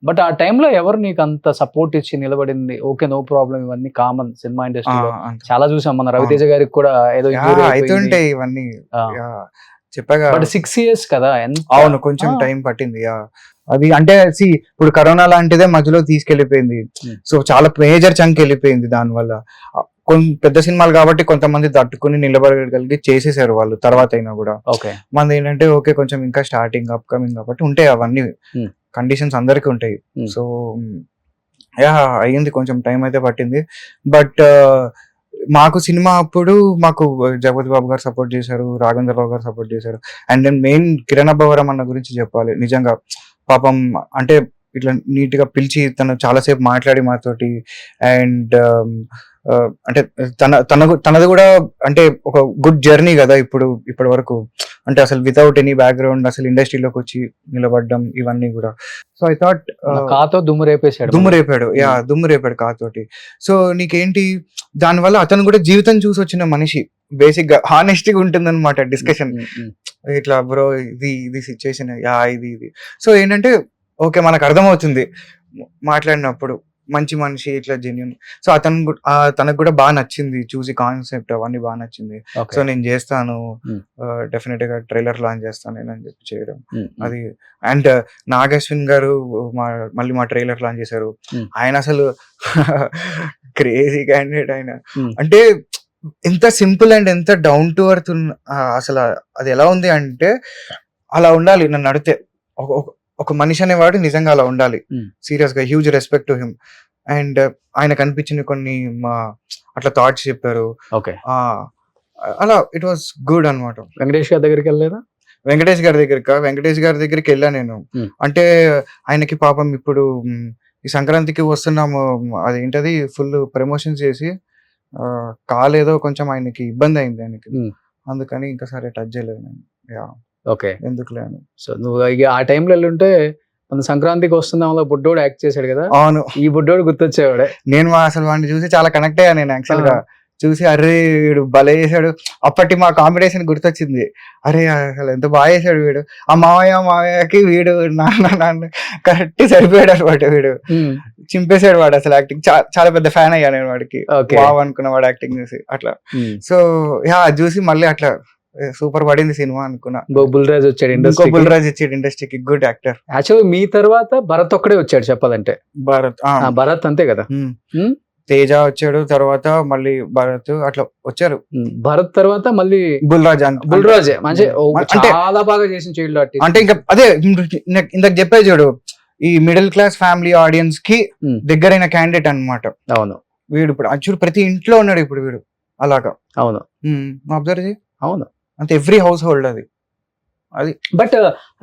Speaker 2: బట్ ఆ టైంలో ఎవరు నీకు అంత సపోర్ట్ ఇచ్చి నిలబడింది? ఓకే, నో ప్రాబ్లం, ఇవన్నీ కామన్ సినిమా ఇండస్ట్రీలో చాలా చూసాం. మన రవితేజ గారికి కూడా ఏదో
Speaker 3: అవుతుంటాయి ఇవన్నీ. చెప్పగా
Speaker 2: బట్ 6 years కదా,
Speaker 3: అవును కొంచెం టైం పట్టింది. అది అంటే ఇప్పుడు కరోనా లాంటిదే మధ్యలో తీసుకెళ్లిపోయింది. సో చాలా మేజర్ చంక్ వెళ్ళిపోయింది దానివల్ల. కొన్ని పెద్ద సినిమాలు కాబట్టి కొంతమంది తట్టుకుని నిలబడగలిగి చేసేసారు వాళ్ళు తర్వాత అయినా కూడా.
Speaker 2: ఓకే.
Speaker 3: మనది ఏంటంటే ఓకే కొంచెం ఇంకా స్టార్టింగ్ అప్కమింగ్ కాబట్టి ఉంటాయి అవన్నీ కండిషన్స్ అందరికీ ఉంటాయి. సో అయ్యింది, కొంచెం టైం అయితే పట్టింది. బట్ మాకు సినిమా అప్పుడు మాకు జగపతి బాబు గారు సపోర్ట్ చేశారు, రాఘవేంద్ర రావు గారు సపోర్ట్ చేశారు. And then main Kiran Abbavaram అన్న గురించి చెప్పాలి. నిజంగా పాపం అంటే ఇట్లా నీట్ గా పిలిచి తను చాలాసేపు మాట్లాడి మాతోటి. అండ్ అంటే తనది కూడా అంటే ఒక గుడ్ జర్నీ కదా ఇప్పటి వరకు. అంటే అసలు వితౌట్ ఎనీ బ్యాక్గ్రౌండ్ అసలు ఇండస్ట్రీలోకి వచ్చి నిలబడ్డం ఇవన్నీ కూడా. సో ఐ థాట్
Speaker 2: కాతో దుమ్ము
Speaker 3: రేపాడు కాతోటి. సో నీకేంటి దానివల్ల అతను కూడా జీవితం చూసి వచ్చిన మనిషి. బేసిక్ గా హానెస్టీగా ఉంటుంది అనమాట డిస్కషన్. ఇట్లా బ్రో ఇది సిచ్యువేషన్ ఇది. సో ఏంటంటే ఓకే మనకు అర్థమవుతుంది మాట్లాడినప్పుడు మంచి మనిషి ఇట్లా జెన్యూన్. సో తనకు కూడా బాగా నచ్చింది చూసి, కాన్సెప్ట్ అవన్నీ బాగా నచ్చింది. సో నేను చేస్తాను, డెఫినెట్ గా ట్రైలర్ లాంచ్ చేస్తాను నేను అని చెప్పి చేయడం అది. అండ్ నాగశ్విన్ గారు మళ్ళీ మా ట్రైలర్ లాంచ్ చేశారు. ఆయన అసలు క్రేజీ క్యాండిడేట్ ఆయన. అంటే ఎంత సింపుల్ అండ్ ఎంత డౌన్ టు ఎర్త్ అసలు అది ఎలా ఉంది అంటే అలా ఉండాలి. నన్ను అడిగితే ఒక మనిషి అనేవాడు నిజంగా అలా ఉండాలి. సీరియస్ గా huge respect to him. And ఆయన కనిపించిన కొన్ని అట్లా థాట్స్ చెప్పారు. అలా ఇట్ వాస్ గుడ్ అనమాట.
Speaker 2: వెంకటేష్ గారి దగ్గరికి వెళ్ళలేదా?
Speaker 3: వెంకటేష్ గారి దగ్గరికి వెళ్ళా నేను. అంటే ఆయనకి పాపం ఇప్పుడు ఈ సంక్రాంతికి వస్తున్నాము, అదేంటది ఫుల్ ప్రమోషన్స్ చేసి కాలేదో కొంచెం ఆయనకి ఇబ్బంది అయింది ఆయనకి. అందుకని ఇంకా సరే టచ్ చేయలేదు నేను.
Speaker 2: ఓకే,
Speaker 3: ఎందుకులే అని.
Speaker 2: సో నువ్వు ఆ టైంలో వెళ్ళుంటే మన సంక్రాంతికి వస్తున్నాం బుడ్డోడు యాక్ట్ చేశాడు కదా.
Speaker 3: అవును,
Speaker 2: ఈ బుడ్డోడు గుర్తొచ్చేవాడే.
Speaker 3: నేను అసలు వాడిని చూసి చాలా కనెక్ట్ అయ్యా నేను యాక్చువల్ గా. చూసి అరే వీడు భలే చేశాడు. అప్పటి మా కాంబినేషన్ గుర్తొచ్చింది. అరే అసలు ఎంత బాగా చేశాడు వీడు. ఆ మావయ్యకి వీడు నాన్న కరెక్ట్ సరిపోయాడు అనమాట. వీడు చింపేశాడు వాడు అసలు యాక్టింగ్. చాలా పెద్ద ఫ్యాన్ అయ్యా నేను వాడికి. బాగా అనుకున్న వాడు యాక్టింగ్ చూసి అట్లా. సో చూసి మళ్ళీ అట్లా సూపర్ పడింది సినిమా అనుకున్నా.
Speaker 2: బుల్రాజ్ వచ్చాడు
Speaker 3: ఇండస్ట్రీకి. Good actor.
Speaker 2: యాక్చువల్ మీ తర్వాత భరత్ ఒక్కడే వచ్చాడు చెప్పాలంటే. భరత్ అంతే కదా.
Speaker 3: తేజ వచ్చాడు తర్వాత మళ్ళీ భరత్ అట్లా వచ్చారు.
Speaker 2: భరత్ తర్వాత మళ్ళీ బుల్రాజ్ మంచి చాలా బాగా చేసిన చైల్డ్ ఆర్టిస్ట్.
Speaker 3: అంటే ఇంకా అదే ఇందాక చెప్పే చూడు, ఈ మిడిల్ క్లాస్ ఫ్యామిలీ ఆడియన్స్ కి దగ్గరైన క్యాండిడేట్ అన్నమాట.
Speaker 2: అవును,
Speaker 3: వీడు ఇప్పుడు చూడు ప్రతి ఇంట్లో ఉన్నాడు ఇప్పుడు వీడు అలాగా.
Speaker 2: అవును,
Speaker 3: అబ్జర్వ్ చేయి.
Speaker 2: అవును,
Speaker 3: అంటే ఎవ్రీ హౌస్ హోల్డ్ అది.
Speaker 2: బట్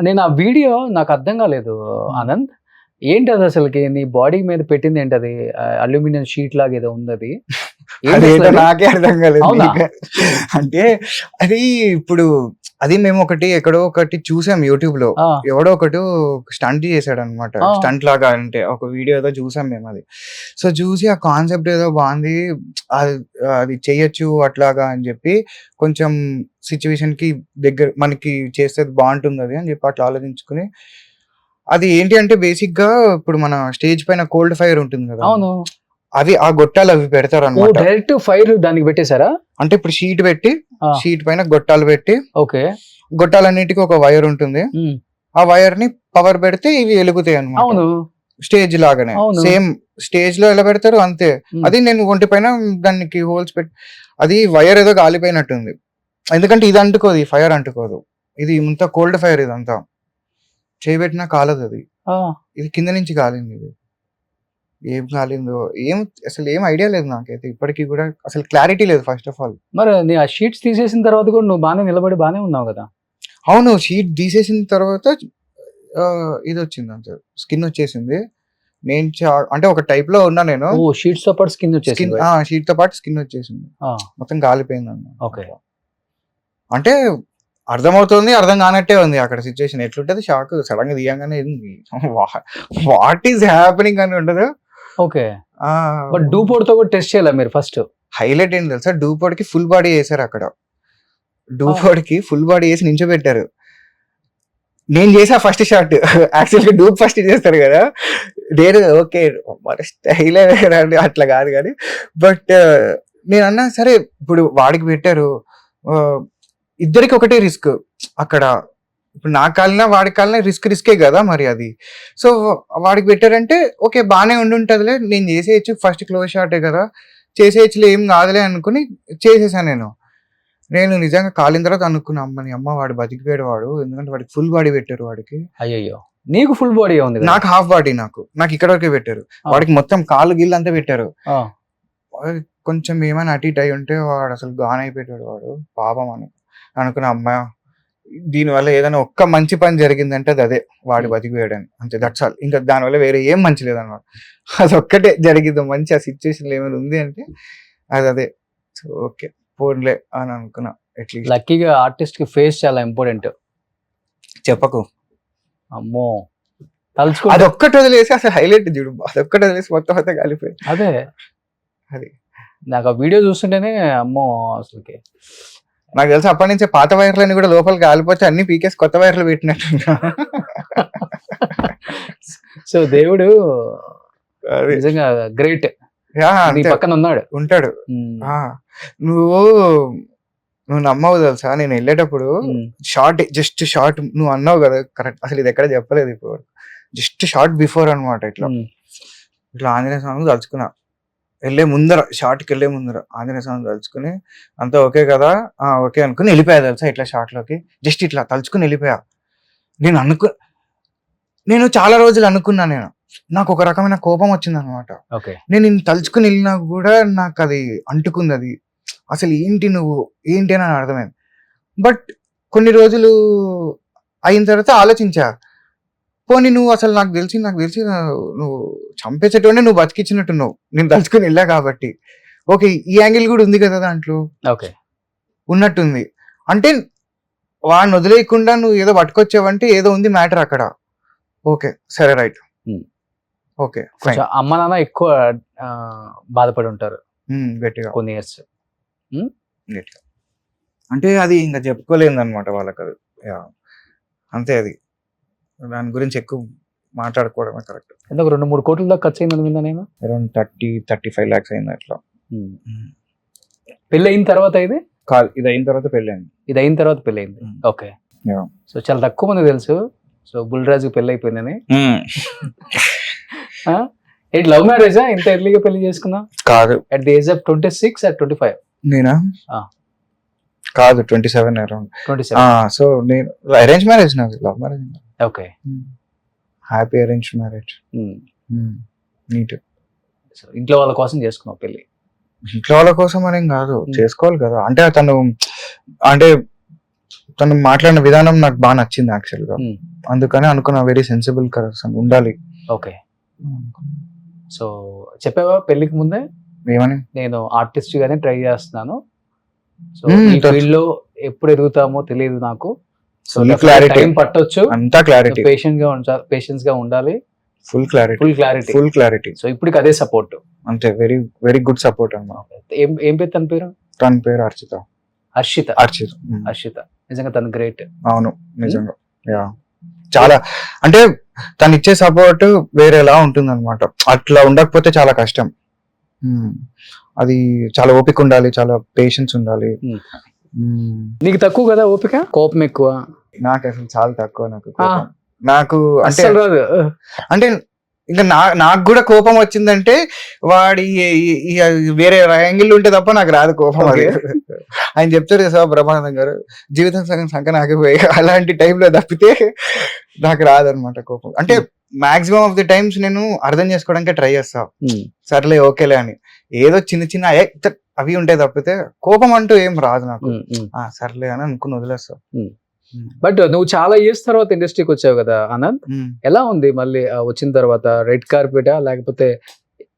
Speaker 2: నేను ఆ వీడియో నాకు అర్థం కాలేదు ఆనంద్. ఏంటి అది అసలుకి నీ బాడీ మీద పెట్టింది ఏంటి? అది అల్యూమినియం షీట్ లాగా ఏదో ఉంది. అది
Speaker 3: నాకే అర్థం కాలేదు. అంటే అది ఇప్పుడు అది మేము ఎక్కడో ఒకటి చూసాం యూట్యూబ్ లో. ఎవడో ఒకటి స్టంట్ చేశాడు అనమాట. స్టంట్ లాగా అంటే ఒక వీడియో ఏదో చూసాం మేము. అది సో చూసి ఆ కాన్సెప్ట్ ఏదో బాగుంది, అది చెయ్యొచ్చు అట్లాగా అని చెప్పి కొంచెం సిచ్యువేషన్ కి దగ్గర మనకి చేస్తే బాగుంటుంది అది అని చెప్పి అట్లా ఆలోచించుకుని. అది ఏంటి అంటే బేసిక్ గా ఇప్పుడు మన స్టేజ్ పైన కోల్డ్ ఫైర్ ఉంటుంది కదా.
Speaker 2: అవును,
Speaker 3: అవి ఆ గొట్టాలు అవి పెడతారు అన్నమాట.
Speaker 2: డైరెక్ట్ ఫైర్ దానికి పెట్టేశారా?
Speaker 3: అంటే ఇప్పుడు షీట్ పెట్టి షీట్ పైన గొట్టాలు పెట్టి,
Speaker 2: ఓకే.
Speaker 3: గొట్టాలన్నిటికీ ఒక వైర్ ఉంటుంది. ఆ వైర్ ని పవర్ పెడితే ఇవి వెలుగుతాయి అన్నమాట.
Speaker 2: అవును.
Speaker 3: స్టేజ్ లాగానే
Speaker 2: అవును.
Speaker 3: సేమ్ స్టేజ్ లో ఎలా పెడతారు అంతే. అది నేను ఒంటి పైన దానికి హోల్స్ పెట్టి, అది వైర్ ఏదో కాలిపోయినట్టుంది. ఎందుకంటే ఇది అంటుకోదు, ఈ ఫైర్ అంటుకోదు. ఇది ఇంత కోల్డ్ ఫైర్, ఇదంతా చేయబెట్టినా కాలదు. అది ఇది కింద నుంచి కాలింది. ఇది ఏం కాలిందో అసలు ఏం ఐడియా లేదు నాకైతే ఇప్పటికీ కూడా. అసలు క్లారిటీ లేదు ఫస్ట్ ఆఫ్ ఆల్.
Speaker 2: మరి నీ ఆ షీట్స్ తీసేసిన తర్వాత కూడా నువ్వు బాగానే నిలబడి బాగానే ఉన్నావు కదా?
Speaker 3: అవును, షీట్ తీసేసిన తర్వాత ఇది వచ్చింది అంతే, స్కిన్ వచ్చేసింది. నేను అంటే ఒక టైప్ లో ఉన్నా నేను.
Speaker 2: షీట్స్ తో పాటు స్కిన్ వచ్చేసింది.
Speaker 3: షీట్ తో పాటు స్కిన్ వచ్చేసింది, మొత్తం కాలిపోయింది అన్న.
Speaker 2: ఓకే.
Speaker 3: అంటే అర్థమవుతుంది, అర్థం కానట్టే ఉంది అక్కడ సిచ్యువేషన్. ఎట్లుంటది షాక్, సడన్ గా తీయంగానే వాట్ ఈస్ హ్యాపెనింగ్ అని ఉండదు.
Speaker 2: ఓకే. బట్ డూపోడ్ తో కూడా టెస్ట్ చేయాలి మీరు ఫస్ట్.
Speaker 3: హైలైట్ ఏంటి తెలుసా, డూపోడ్ కి ఫుల్ బాడీ వేసారు అక్కడ. డూపోడ్ కి ఫుల్ బాడీ వేసి నించోబెట్టారు. నేను చేసా ఫస్ట్ షాట్. యాక్చువల్ గా డూప్ ఫస్ట్ చేస్తారు కదా, నేను ఓకే మన స్టైల్ అట్లా కాదు కానీ, బట్ నేను అన్నా సరే ఇప్పుడు వాడికి పెట్టారు, ఇద్దరికి ఒకటే రిస్క్ అక్కడ. ఇప్పుడు నా కాలినా వాడి కాలినా రిస్కే కదా మరి అది. సో వాడికి పెట్టారంటే ఓకే బాగానే ఉండుంటదిలే, నేను చేసేయచ్చు, ఫస్ట్ క్లోజ్ షాటే కదా, చేసేయచ్చులే, ఏం కాదులే అనుకుని చేసేసాను. నేను నిజంగా కాలిన తర్వాత అనుకున్నా, అమ్మ వాడు బతికిపోయాడు వాడు, ఎందుకంటే వాడికి ఫుల్ బాడీ పెట్టారు వాడికి.
Speaker 2: అయ్యో, నీకు ఫుల్ బాడీ ఉంది,
Speaker 3: నాకు హాఫ్ బాడీ. నాకు ఇక్కడ వరకే పెట్టారు, వాడికి మొత్తం కాలు గిల్లు అంతా పెట్టారు. కొంచెం ఏమైనా అటు ఇటు అయి ఉంటే వాడు అసలు గాన్ అయిపోయాడు వాడు, పాపం అనుకున్నా. అమ్మ దీనివల్ల ఏదైనా ఒక్క మంచి పని జరిగిందంటే అది అదే, వాడు బతికిపోయాడని, అంతే, దట్స్ ఆల్. ఇంకా దానివల్ల వేరే ఏం మంచి లేదన్నమాట. అది ఒక్కటే జరిగింది మంచి, ఆ సిచ్యువేషన్ ఏమైనా ఉంది అంటే అది అదే. సో ఓకే పోన్లే అని అనుకున్నా. అట్లీస్ట్
Speaker 2: లక్కీగా ఆర్టిస్ట్ కి ఫేస్ చాలా ఇంపార్టెంట్.
Speaker 3: చెప్పకు,
Speaker 2: అమ్మో తలుచుకో.
Speaker 3: అదొక్కటి వదిలేసి అసలు హైలైట్ చూడు, అదొక్కటి వదిలేసి మొత్తం అంతా కలిపోయింది.
Speaker 2: అదే
Speaker 3: అది
Speaker 2: నాకు ఆ వీడియో చూస్తుంటేనే అమ్మో అసలుకి
Speaker 3: నాకు తెలిసి అప్పటి నుంచే పాత వైర్లన్నీ కూడా లోపలికి కాలిపోతే అన్ని పీకేసి కొత్త వైర్లు పెట్టినట్టు.
Speaker 2: సో దేవుడు నిజంగా గ్రేట్, పక్కన
Speaker 3: ఉంటాడు. నువ్వు నమ్మవు తెలుసా, నేను వెళ్ళేటప్పుడు జస్ట్ షార్ట్ నువ్వు అన్నావు కదా కరెక్ట్, అసలు ఇది ఎక్కడ చెప్పలేదు ఇప్పుడు, జస్ట్ షార్ట్ బిఫోర్ అనమాట. ఇట్లా ఆంజనేయ స్వామి తలుచుకున్నా, షార్ట్కి వెళ్ళే ముందర ఆంజనేయ స్వామి తలుచుకుని అంతా ఓకే కదా, ఓకే అనుకుని వెళ్ళిపోయా తెలుసా. ఇట్లా షార్ట్ లోకి జస్ట్ ఇట్లా తలుచుకుని వెళ్ళిపోయా. నేను చాలా రోజులు అనుకున్నా, నాకు ఒక రకమైన కోపం వచ్చింది అనమాట. నేను తలుచుకుని వెళ్ళినా కూడా నాకు అది అంటుకుంది. అది అసలు ఏంటి అని అర్థమైంది. బట్ కొన్ని రోజులు అయిన తర్వాత ఆలోచించా, పోనీ నువ్వు అసలు నాకు తెలిసి నువ్వు చంపేసేటోనే నువ్వు బతికించినట్టున్నావు, నేను తలుచుకుని వెళ్ళా కాబట్టి. ఓకే ఈ యాంగిల్ కూడా ఉంది కదా దాంట్లో, ఉన్నట్టుంది అంటే వాడిని వదిలేయకుండా నువ్వు ఏదో పట్టుకొచ్చావంటే ఏదో ఉంది మ్యాటర్ అక్కడ. ఓకే సరే రైట్, ఓకే
Speaker 2: అమ్మ నాన్న ఎక్కువ బాధపడి ఉంటారు
Speaker 3: గట్టిగా
Speaker 2: కొన్ని ఇయర్స్.
Speaker 3: అంటే అది ఇంకా చెప్పుకోలేదు అనమాట వాళ్ళకి, అది అంతే. అది దాని గురించి ఎక్కువ మాట్లాడుకోవడమే కరెక్ట్.
Speaker 2: ఎందుకు 2-3 కోట్ల దాకా ఖర్చు అయిందని విన్నా నేను.
Speaker 3: అరౌండ్ 30-35 lakhs అయింది అట్లా.
Speaker 2: పెళ్ళి అయిన తర్వాత ఇది
Speaker 3: అయిన తర్వాత పెళ్ళైంది.
Speaker 2: ఇది అయిన తర్వాత పెళ్ళి అయింది. ఓకే. సో చాలా తక్కువ మంది తెలుసు సో బుల్రాజు పెళ్ళి అయిపోయిందని. ఏంటి లవ్ మ్యారేజా, ఇంత ఎర్లీగా పెళ్లి చేసుకున్నా?
Speaker 3: కాదు,
Speaker 2: at the age of 26 or 25?
Speaker 3: నేనా కాదు, 27 అరౌండ్
Speaker 2: 27.
Speaker 3: సో నేను అరేంజ్ మ్యారేజ్, నాది love marriage.
Speaker 2: Okay,
Speaker 3: happy arrange marriage, neat.
Speaker 2: So ఇంట్లో వాళ్ళ కోసం చేసుకున్నావు పెళ్లి?
Speaker 3: ఇంట్లో వాళ్ళ కోసం అనేం కాదు, చేసుకోవాలి కదా. అంటే తను మాట్లాడిన విధానం నాకు బాగా నచ్చింది యాక్చువల్ గా, అందుకని అనుకున్నా వెరీ సెన్సిబుల్ పర్సన్ ఉండాలి.
Speaker 2: ఓకే. సో చెప్పావా పెళ్లికి ముందే
Speaker 3: ఏమని?
Speaker 2: నేను ఆర్టిస్ట్ గానే ట్రై చేస్తున్నాను, సో ఈ ఫీల్డ్ లో ఎప్పుడు ఎదుగుతామో తెలియదు నాకు, సో టైం పట్టొచ్చు,
Speaker 3: అంతా క్లారిటీ,
Speaker 2: పేషెన్స్ గా ఉండాలి,
Speaker 3: ఫుల్ క్లారిటీ.
Speaker 2: సో ఇప్పుడు అదే సపోర్ట్,
Speaker 3: అంతే. వెరీ వెరీ గుడ్ సపోర్ట్ అన్నమాట.
Speaker 2: ఏం పేరు తన పేరు?
Speaker 3: తన పేరు
Speaker 2: హర్షిత. నిజంగా తను గ్రేట్.
Speaker 3: అవును నిజంగా, చాలా. అంటే తను ఇచ్చే సపోర్ట్ వేరేలా ఉంటుంది అనమాట, అట్లా ఉండకపోతే చాలా కష్టం. అది చాలా ఓపిక ఉండాలి, చాలా పేషెన్స్ ఉండాలి.
Speaker 2: నీకు తక్కువ కదా ఓపిక, కోపం ఎక్కువ?
Speaker 3: నాకు అసలు చాలా తక్కువ నాకు కోపం. నాకు అంటే
Speaker 2: అస్సలు రాదు.
Speaker 3: అంటే ఇంకా నాకు కూడా కోపం వచ్చిందంటే వాడి వేరే యాంగిల్ ఉంటే తప్ప నాకు రాదు కోపం. అది ఆయన చెప్తారు కదా బ్రహ్మానందం గారు, జీవితం సగం సంఖ నాకిపోయి అలాంటి టైంలో తప్పితే నాకు రాదనమాట కోపం. అంటే మాక్సిమం ఆఫ్ ది టైమ్స్ నేను అర్థం చేసుకోవడానికి ట్రై చేస్తా, సర్లే ఓకేలే అని. ఏదో చిన్న చిన్న అవి ఉంటాయి తప్పితే కోపం అంటూ ఏం రాదు నాకు. సర్లే అని అనుకుని వదిలేస్తా.
Speaker 2: బట్ నువ్వు చాలా ఇయర్స్ తర్వాత ఇండస్ట్రీకి వచ్చావు కదా ఆనంద్, ఎలా ఉంది మళ్ళీ వచ్చిన తర్వాత? రెడ్ కార్పెటా లేకపోతే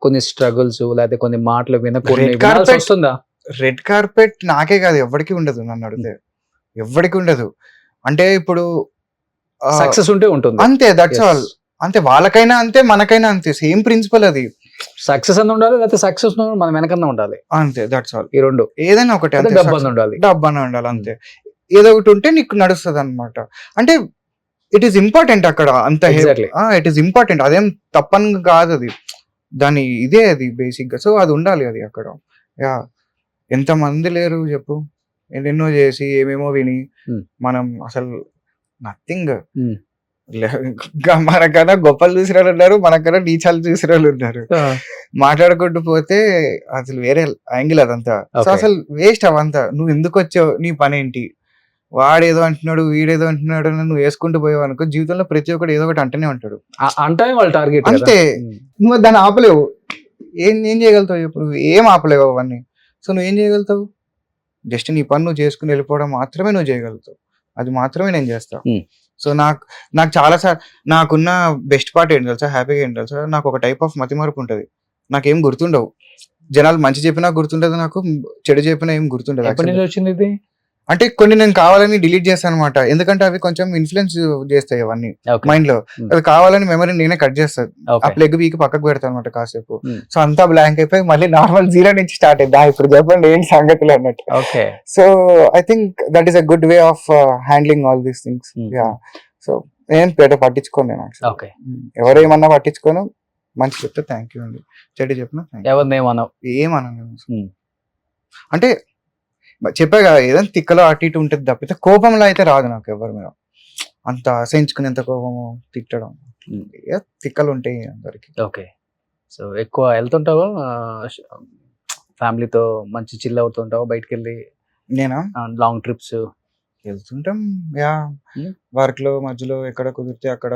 Speaker 2: కొన్ని స్ట్రగుల్స్ లేకపోతే కొన్ని మాటలు వస్తుందా?
Speaker 3: రెడ్ కార్పెట్ నాకే కాదు ఎవరికి ఉండదు, నన్ను అడిగితే ఎవరికి ఉండదు. అంటే ఇప్పుడు
Speaker 2: సక్సెస్ ఉంటే ఉంటుంది
Speaker 3: అంతే, దట్స్ ఆల్. అంతే, వాళ్ళకైనా అంతే మనకైనా అంతే, సేమ్ ప్రిన్సిపల్ అది.
Speaker 2: సక్సెస్ అన్న ఉండాలి లేకపోతే సక్సెస్ మనం వెనకన్నా ఉండాలి, అంతే.
Speaker 3: That's all.
Speaker 2: ఈ రెండు
Speaker 3: ఏదైనా ఒకటి,
Speaker 2: డబ్బు ఉండాలి,
Speaker 3: అంతే. ఏదో ఒకటి ఉంటే నీకు నడుస్తుంది అనమాట. అంటే ఇట్ ఈస్ ఇంపార్టెంట్ అక్కడ, అంత ఇట్ ఈస్ ఇంపార్టెంట్, అదేం తప్పని కాదు, అది దాని ఇదే అది బేసిక్ గా. సో అది ఉండాలి అది అక్కడ. యా, ఎంత మంది లేరు చెప్పు, ఎన్నెన్నో చేసి ఏమేమో విని మనం అసలు నథింగ్. మనకన్నా గొప్పలు చూసిన వాళ్ళు ఉన్నారు, మనకన్నా నీచాలు చూసిన వాళ్ళు ఉన్నారు. మాట్లాడుకుంటూ పోతే అసలు వేరే యాంగిల్ అదంతా. సో అసలు వేస్ట్ అవంతా. నువ్వు ఎందుకు వచ్చావు, నీ పని ఏంటి, వాడేదో అంటున్నాడు వీడేదో అంటున్నాడు నువ్వు వేసుకుంటూ పోయావు అనుకో, జీవితంలో ప్రతి ఒక్కటి ఏదో ఒకటి అంటూనే ఉంటాడు,
Speaker 2: అంటే వాళ్ళ టార్గెట్
Speaker 3: అంతే. నువ్వు దాన్ని ఆపలేవు. ఏం చేయగలుగుతావు ఇప్పుడు, ఏం ఆపలేవు అవన్నీ. సో నువ్వేం చేయగలుగుతావు, జస్ట్ నీ పని నువ్వు చేసుకుని వెళ్ళిపోవడం మాత్రమే నువ్వు చేయగలుగుతావు. అది మాత్రమే నేను చేస్తా. సో నాకు చాలా సార్ నాకున్న బెస్ట్ పార్ట్ ఏంటి తెలుసా, హ్యాపీగా ఏంటి తెలుసా, నాకు ఒక టైప్ ఆఫ్ మతిమరుపు ఉంటుంది. నాకేం గుర్తుండవు. జనాలు మంచి చెప్పినా గుర్తుండదు, నాకు చెడు చెప్పినా ఏం గుర్తుండదు.
Speaker 2: వచ్చింది ఇది
Speaker 3: అంటే కొన్ని నేను కావాలని డిలీట్ చేస్తాను అనమాట, ఎందుకంటే అవి కొంచెం ఇన్ఫ్లుయెన్స్ చేస్తాయి అవన్నీ మైండ్ లో. అది కావాలని మెమరీ నేనే కట్ చేస్తాను, ఆ ప్లగ్ వీక్ పక్కకు పెడతాను అనమాట కాసేపు. సో అంతా బ్లాంక్ అయిపోయి మళ్ళీ నార్మల్ 0 నుంచి స్టార్ట్ అయిందా, ఇప్పుడు చెప్పండి ఏంటి సంగతులు అన్నట్టు. So I think that is a good way of handling all these things. Yeah, so నేను పట్టించుకోను, నేను ఎవరేమన్నా పట్టించుకోను. మంచి చెప్తే థ్యాంక్ యూ అండి, చెడు చెప్పిన ఏమన్నా. అంటే చెప్పా కదా, ఏదైనా తిక్కలో అటు ఇటు ఉంటుంది తప్పితే కోపంలో అయితే రాదు నాకు ఎవరి మీద. అంత అసహించుకునేంత కోపము, తిట్టడం, తిక్కలు ఉంటాయి అందరికి.
Speaker 2: ఓకే. సో ఎక్కువ వెళ్తుంటావా ఫ్యామిలీతో, మంచి చిల్ అవుతుంటావా బయటకు వెళ్ళి?
Speaker 3: నేనా,
Speaker 2: లాంగ్ ట్రిప్స్
Speaker 3: వెళ్తుంటాం. యా, వర్క్ లో మధ్యలో ఎక్కడ కుదిరితే అక్కడ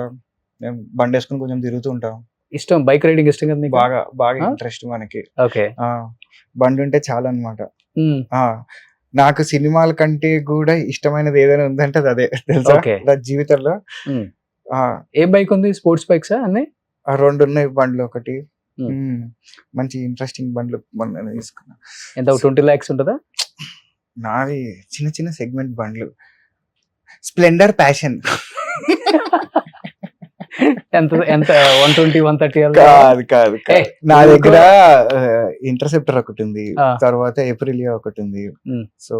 Speaker 3: మేము బండి వేసుకుని కొంచెం తిరుగుతూ ఉంటాం.
Speaker 2: ఇష్టం బైక్ రైడింగ్ ఇష్టం కదా?
Speaker 3: బాగా బాగా ఇంట్రెస్ట్ మనకి.
Speaker 2: ఓకే,
Speaker 3: బండి ఉంటే చాలా అనమాట. నాకు సినిమాల కంటే కూడా ఇష్టమైనది ఏదైనా ఉందంటే అది అదే తెలుసా, జీవితంలో.
Speaker 2: ఏ బైక్ ఉంది? స్పోర్ట్స్ బైక్స్ అన్ని?
Speaker 3: 2 ఉన్నాయి బండ్లు. ఒకటి మంచి ఇంట్రెస్టింగ్ బండ్లు మొన్న తీసుకున్నా.
Speaker 2: ఎంత 20 lakhs ఉంటుందా?
Speaker 3: నావి చిన్న చిన్న సెగ్మెంట్ బండ్లు, స్ప్లెండర్, ప్యాషన్.
Speaker 2: ఎంత 120 130?
Speaker 3: కాదు, నా దగ్గర ఇంటర్సెప్టర్ ఒకటి ఉంది, తర్వాత ఏప్రిలియా ఒకటి ఉంది. సో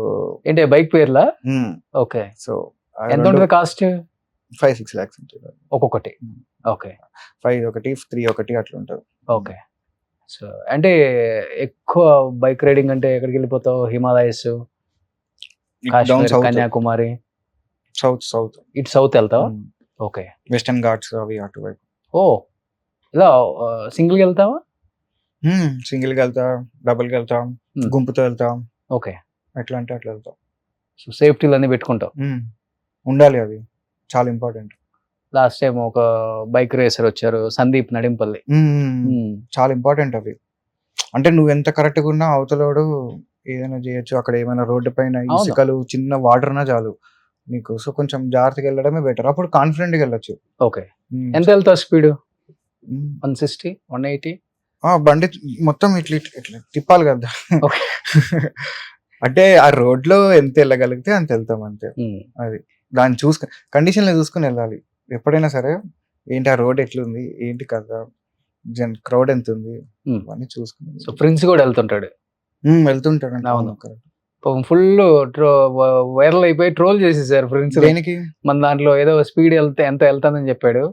Speaker 2: ఏంటి బైక్ పేర్లా? ఓకే. సో ఎంత ఉంటుంది కాస్ట్?
Speaker 3: 5-6 lakhs ఉంటుంది
Speaker 2: ఒక్కొక్కటి. ఓకే,
Speaker 3: 5 ఒకటి 3 ఒకటి అట్లా ఉంటుంది.
Speaker 2: ఓకే. సో అంటే ఎక్కువ బైక్ రైడింగ్ అంటే ఎక్కడికి వెళ్ళిపోతావు? హిమాలయస్, కన్యాకుమారి,
Speaker 3: సౌత్
Speaker 2: ఇటు సౌత్ వెళ్తావా? ఓకే.
Speaker 3: వెస్టర్న్ ఘాట్స్ అవి అటువైపు.
Speaker 2: ఓ, ఇలా సింగిల్గా వెళ్తావా?
Speaker 3: సింగిల్గా వెళ్తా, డబుల్గా వెళ్తాం, గుంపుతో వెళ్తాం.
Speaker 2: ఓకే,
Speaker 3: ఎట్లా అంటే అట్లా వెళ్తాం.
Speaker 2: సో సేఫ్టీలు అన్నీ పెట్టుకుంటావు?
Speaker 3: ఉండాలి, అది చాలా ఇంపార్టెంట్.
Speaker 2: లాస్ట్ టైం ఒక బైక్ రేసర్ వచ్చారు, సందీప్ నడింపల్లి.
Speaker 3: చాలా ఇంపార్టెంట్ అవి. అంటే నువ్వు ఎంత కరెక్ట్గా ఉన్నా అవతలోడు ఏదైనా చేయొచ్చు. అక్కడ ఏమైనా రోడ్డు పైన ఇసుకలు, చిన్న వాటర్ అన్నా చాలు నీకు. సో కొంచెం జాగ్రత్తగా వెళ్ళడమే బెటర్, అప్పుడు కాన్ఫిడెంట్ గా వెళ్ళొచ్చు.
Speaker 2: ఓకే. ఎంత వెళ్తావు స్పీడ్? 160 180?
Speaker 3: బండి మొత్తం ఇట్లా తిప్పాలి కదా. అంటే ఆ రోడ్ లో ఎంత వెళ్ళగలిగితే అంత వెళ్తాం, అంతే. అది దాన్ని చూసుకుని కండిషన్ లో చూసుకుని వెళ్ళాలి ఎప్పుడైనా సరే. ఏంటి ఆ రోడ్ ఎట్లుంది, ఏంటి కదా, క్రౌడ్ ఎంత ఉంది, అవన్నీ చూసుకుని.
Speaker 2: సో ఫ్రెండ్స్ కూడా వెళ్తుంటాడు?
Speaker 3: వెళ్తుంటాడు.
Speaker 2: అవును, ఫుల్ వైరల్ అయిపోయి ట్రోల్ చేసేసారు ఫ్రెండ్స్.
Speaker 3: దేనికి?
Speaker 2: మన దాంట్లో ఏదో స్పీడ్ ఎంత వెళ్తానని చెప్పాడు,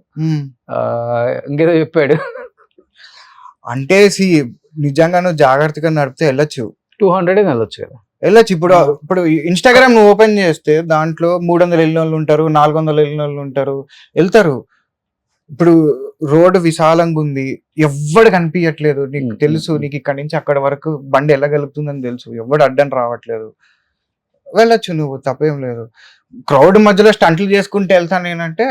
Speaker 2: ఇంకేదో చెప్పాడు.
Speaker 3: అంటే నిజంగా నువ్వు జాగ్రత్తగా నడిపితే వెళ్ళొచ్చు,
Speaker 2: 200 వెళ్ళొచ్చు కదా.
Speaker 3: వెళ్ళొచ్చు. ఇప్పుడు ఇన్స్టాగ్రామ్ నువ్వు ఓపెన్ చేస్తే దాంట్లో 300 వెళ్ళిన వాళ్ళు ఉంటారు, 400 వెళ్ళిన వాళ్ళు ఉంటారు, వెళ్తారు. ఇప్పుడు రోడ్డు విశాలంగా ఉంది, ఎవ్వడు కనిపించట్లేదు, నీకు తెలుసు, నీకు ఇక్కడ నుంచి అక్కడ వరకు బండి వెళ్ళగలుగుతుందని తెలుసు, ఎవ్వడు అడ్డం రావట్లేదు, వెళ్ళొచ్చు, నువ్వు తప్పేం లేదు. క్రౌడ్ మధ్యలో స్టంట్లు చేసుకుంటే వెళ్తాను నేనంటే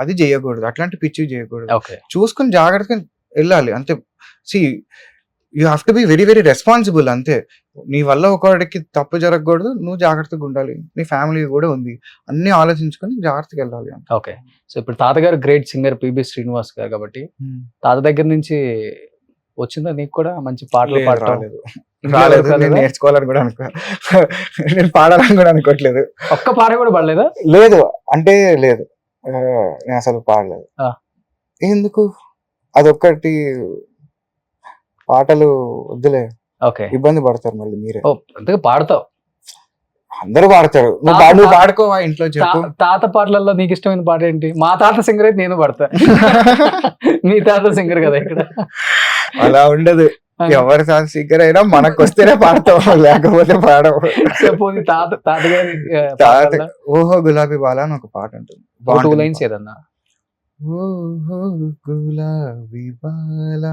Speaker 3: అది చేయకూడదు, అట్లాంటి పిచ్చి చేయకూడదు. చూసుకుని జాగ్రత్తగా వెళ్ళాలి అంతే. See you have to be very very responsible అంతే. నీ వల్ల ఒకడికి తప్పు జరగకూడదు, నువ్వు జాగ్రత్తగా ఉండాలి, నీ ఫ్యామిలీ కూడా ఉంది, అన్ని ఆలోచించుకొని జాగ్రత్తగా వెళ్ళాలి.
Speaker 2: ఓకే. సో ఇప్పుడు తాతగారు గ్రేట్ సింగర్ పిబి శ్రీనివాస్ గారు కాబట్టి తాత దగ్గర నుంచి వచ్చిందా నీకు కూడా మంచి పాటలు పాడటం?
Speaker 3: రాలేదు, నేను నేర్చుకోవాలని కూడా నేను పాడాలని కూడా అనుకోవట్లేదు.
Speaker 2: ఒక్క పాట కూడా పాడలేదా?
Speaker 3: లేదు అంటే లేదు, నేను అసలు పాడలేదు. ఎందుకు, అదొక్కటి పాటలు వద్దులే,
Speaker 2: ఓకే,
Speaker 3: ఇబ్బంది పడతారు మళ్ళీ మీరే.
Speaker 2: అంతగా పాడతావు,
Speaker 3: అందరూ పాడతారు, నువ్వు పాడుకోవా ఇంట్లో చెప్పు.
Speaker 2: తాత పాటలలో నీకు ఇష్టమైన పాట ఏంటి? మా తాత సింగర్ అయితే నేను పాడతా, మీ తాత సింగర్ కదా ఇక్కడ.
Speaker 3: అలా ఉండదు, ఎవరి తాత సింగర్ అయినా మనకు వస్తేనే పాడతావు, లేకపోతే పాడవు.
Speaker 2: తాతగారి
Speaker 3: ఓహో గులాబీ బాల అని ఒక పాట ఉంటుంది,
Speaker 2: 2 లైన్స్ ఏదన్నా.
Speaker 3: ఓహో గులాబీ బాల,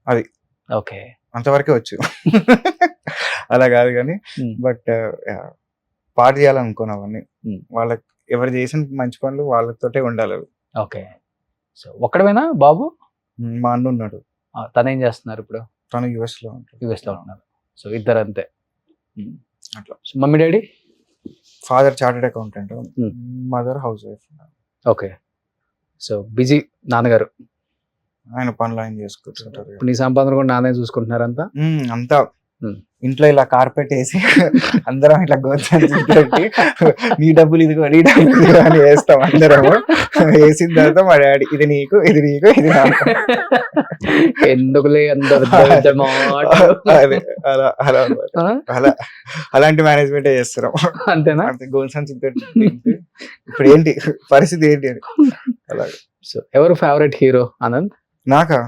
Speaker 3: అది
Speaker 2: ఓకే,
Speaker 3: అంతవరకే వచ్చు. అలా కాదు కానీ, బట్ పాట చేయాలనుకోను అవన్నీ. వాళ్ళకి ఎవరు చేసిన మంచి పనులు వాళ్ళతోటే ఉండాలి.
Speaker 2: ఓకే. సో ఒక్కడవేనా బాబు?
Speaker 3: మా అన్న ఉన్నాడు.
Speaker 2: తను ఏం చేస్తున్నారు ఇప్పుడు?
Speaker 3: తను యుఎస్ లో
Speaker 2: ఉన్నారు. సో ఇద్దరు అంతే
Speaker 3: అట్లా.
Speaker 2: Mummy daddy?
Speaker 3: Father chartered accountant, mother house wife.
Speaker 2: Okay. So busy నాన్నగారు,
Speaker 3: ఆయన పనులు ఆయన చేసుకుంటుంటారు.
Speaker 2: నీ సంపాదన కూడా నాన్న చూసుకుంటున్నారంతా?
Speaker 3: అంతా ఇంట్లో ఇలా కార్పెట్ వేసి అందరం ఇట్లా గోచి నీ డబ్బులు ఇదిగో నీ డబ్బులు ఇదిగో అని వేస్తాం అందరము. వేసిన తర్వాత మా డాడీ ఇది నీకు ఇది నీకు ఇది నాకు,
Speaker 2: ఎందుకులే
Speaker 3: అలా అలా అలా అలాంటి మేనేజ్మెంట్ చేస్తున్నాం.
Speaker 2: అంతేనా?
Speaker 3: గోల్ సంచి ఇప్పుడు ఏంటి పరిస్థితి ఏంటి అని. అలాగే.
Speaker 2: సో ఎవరు ఫేవరెట్ హీరో ఆనంద్?
Speaker 3: నాకా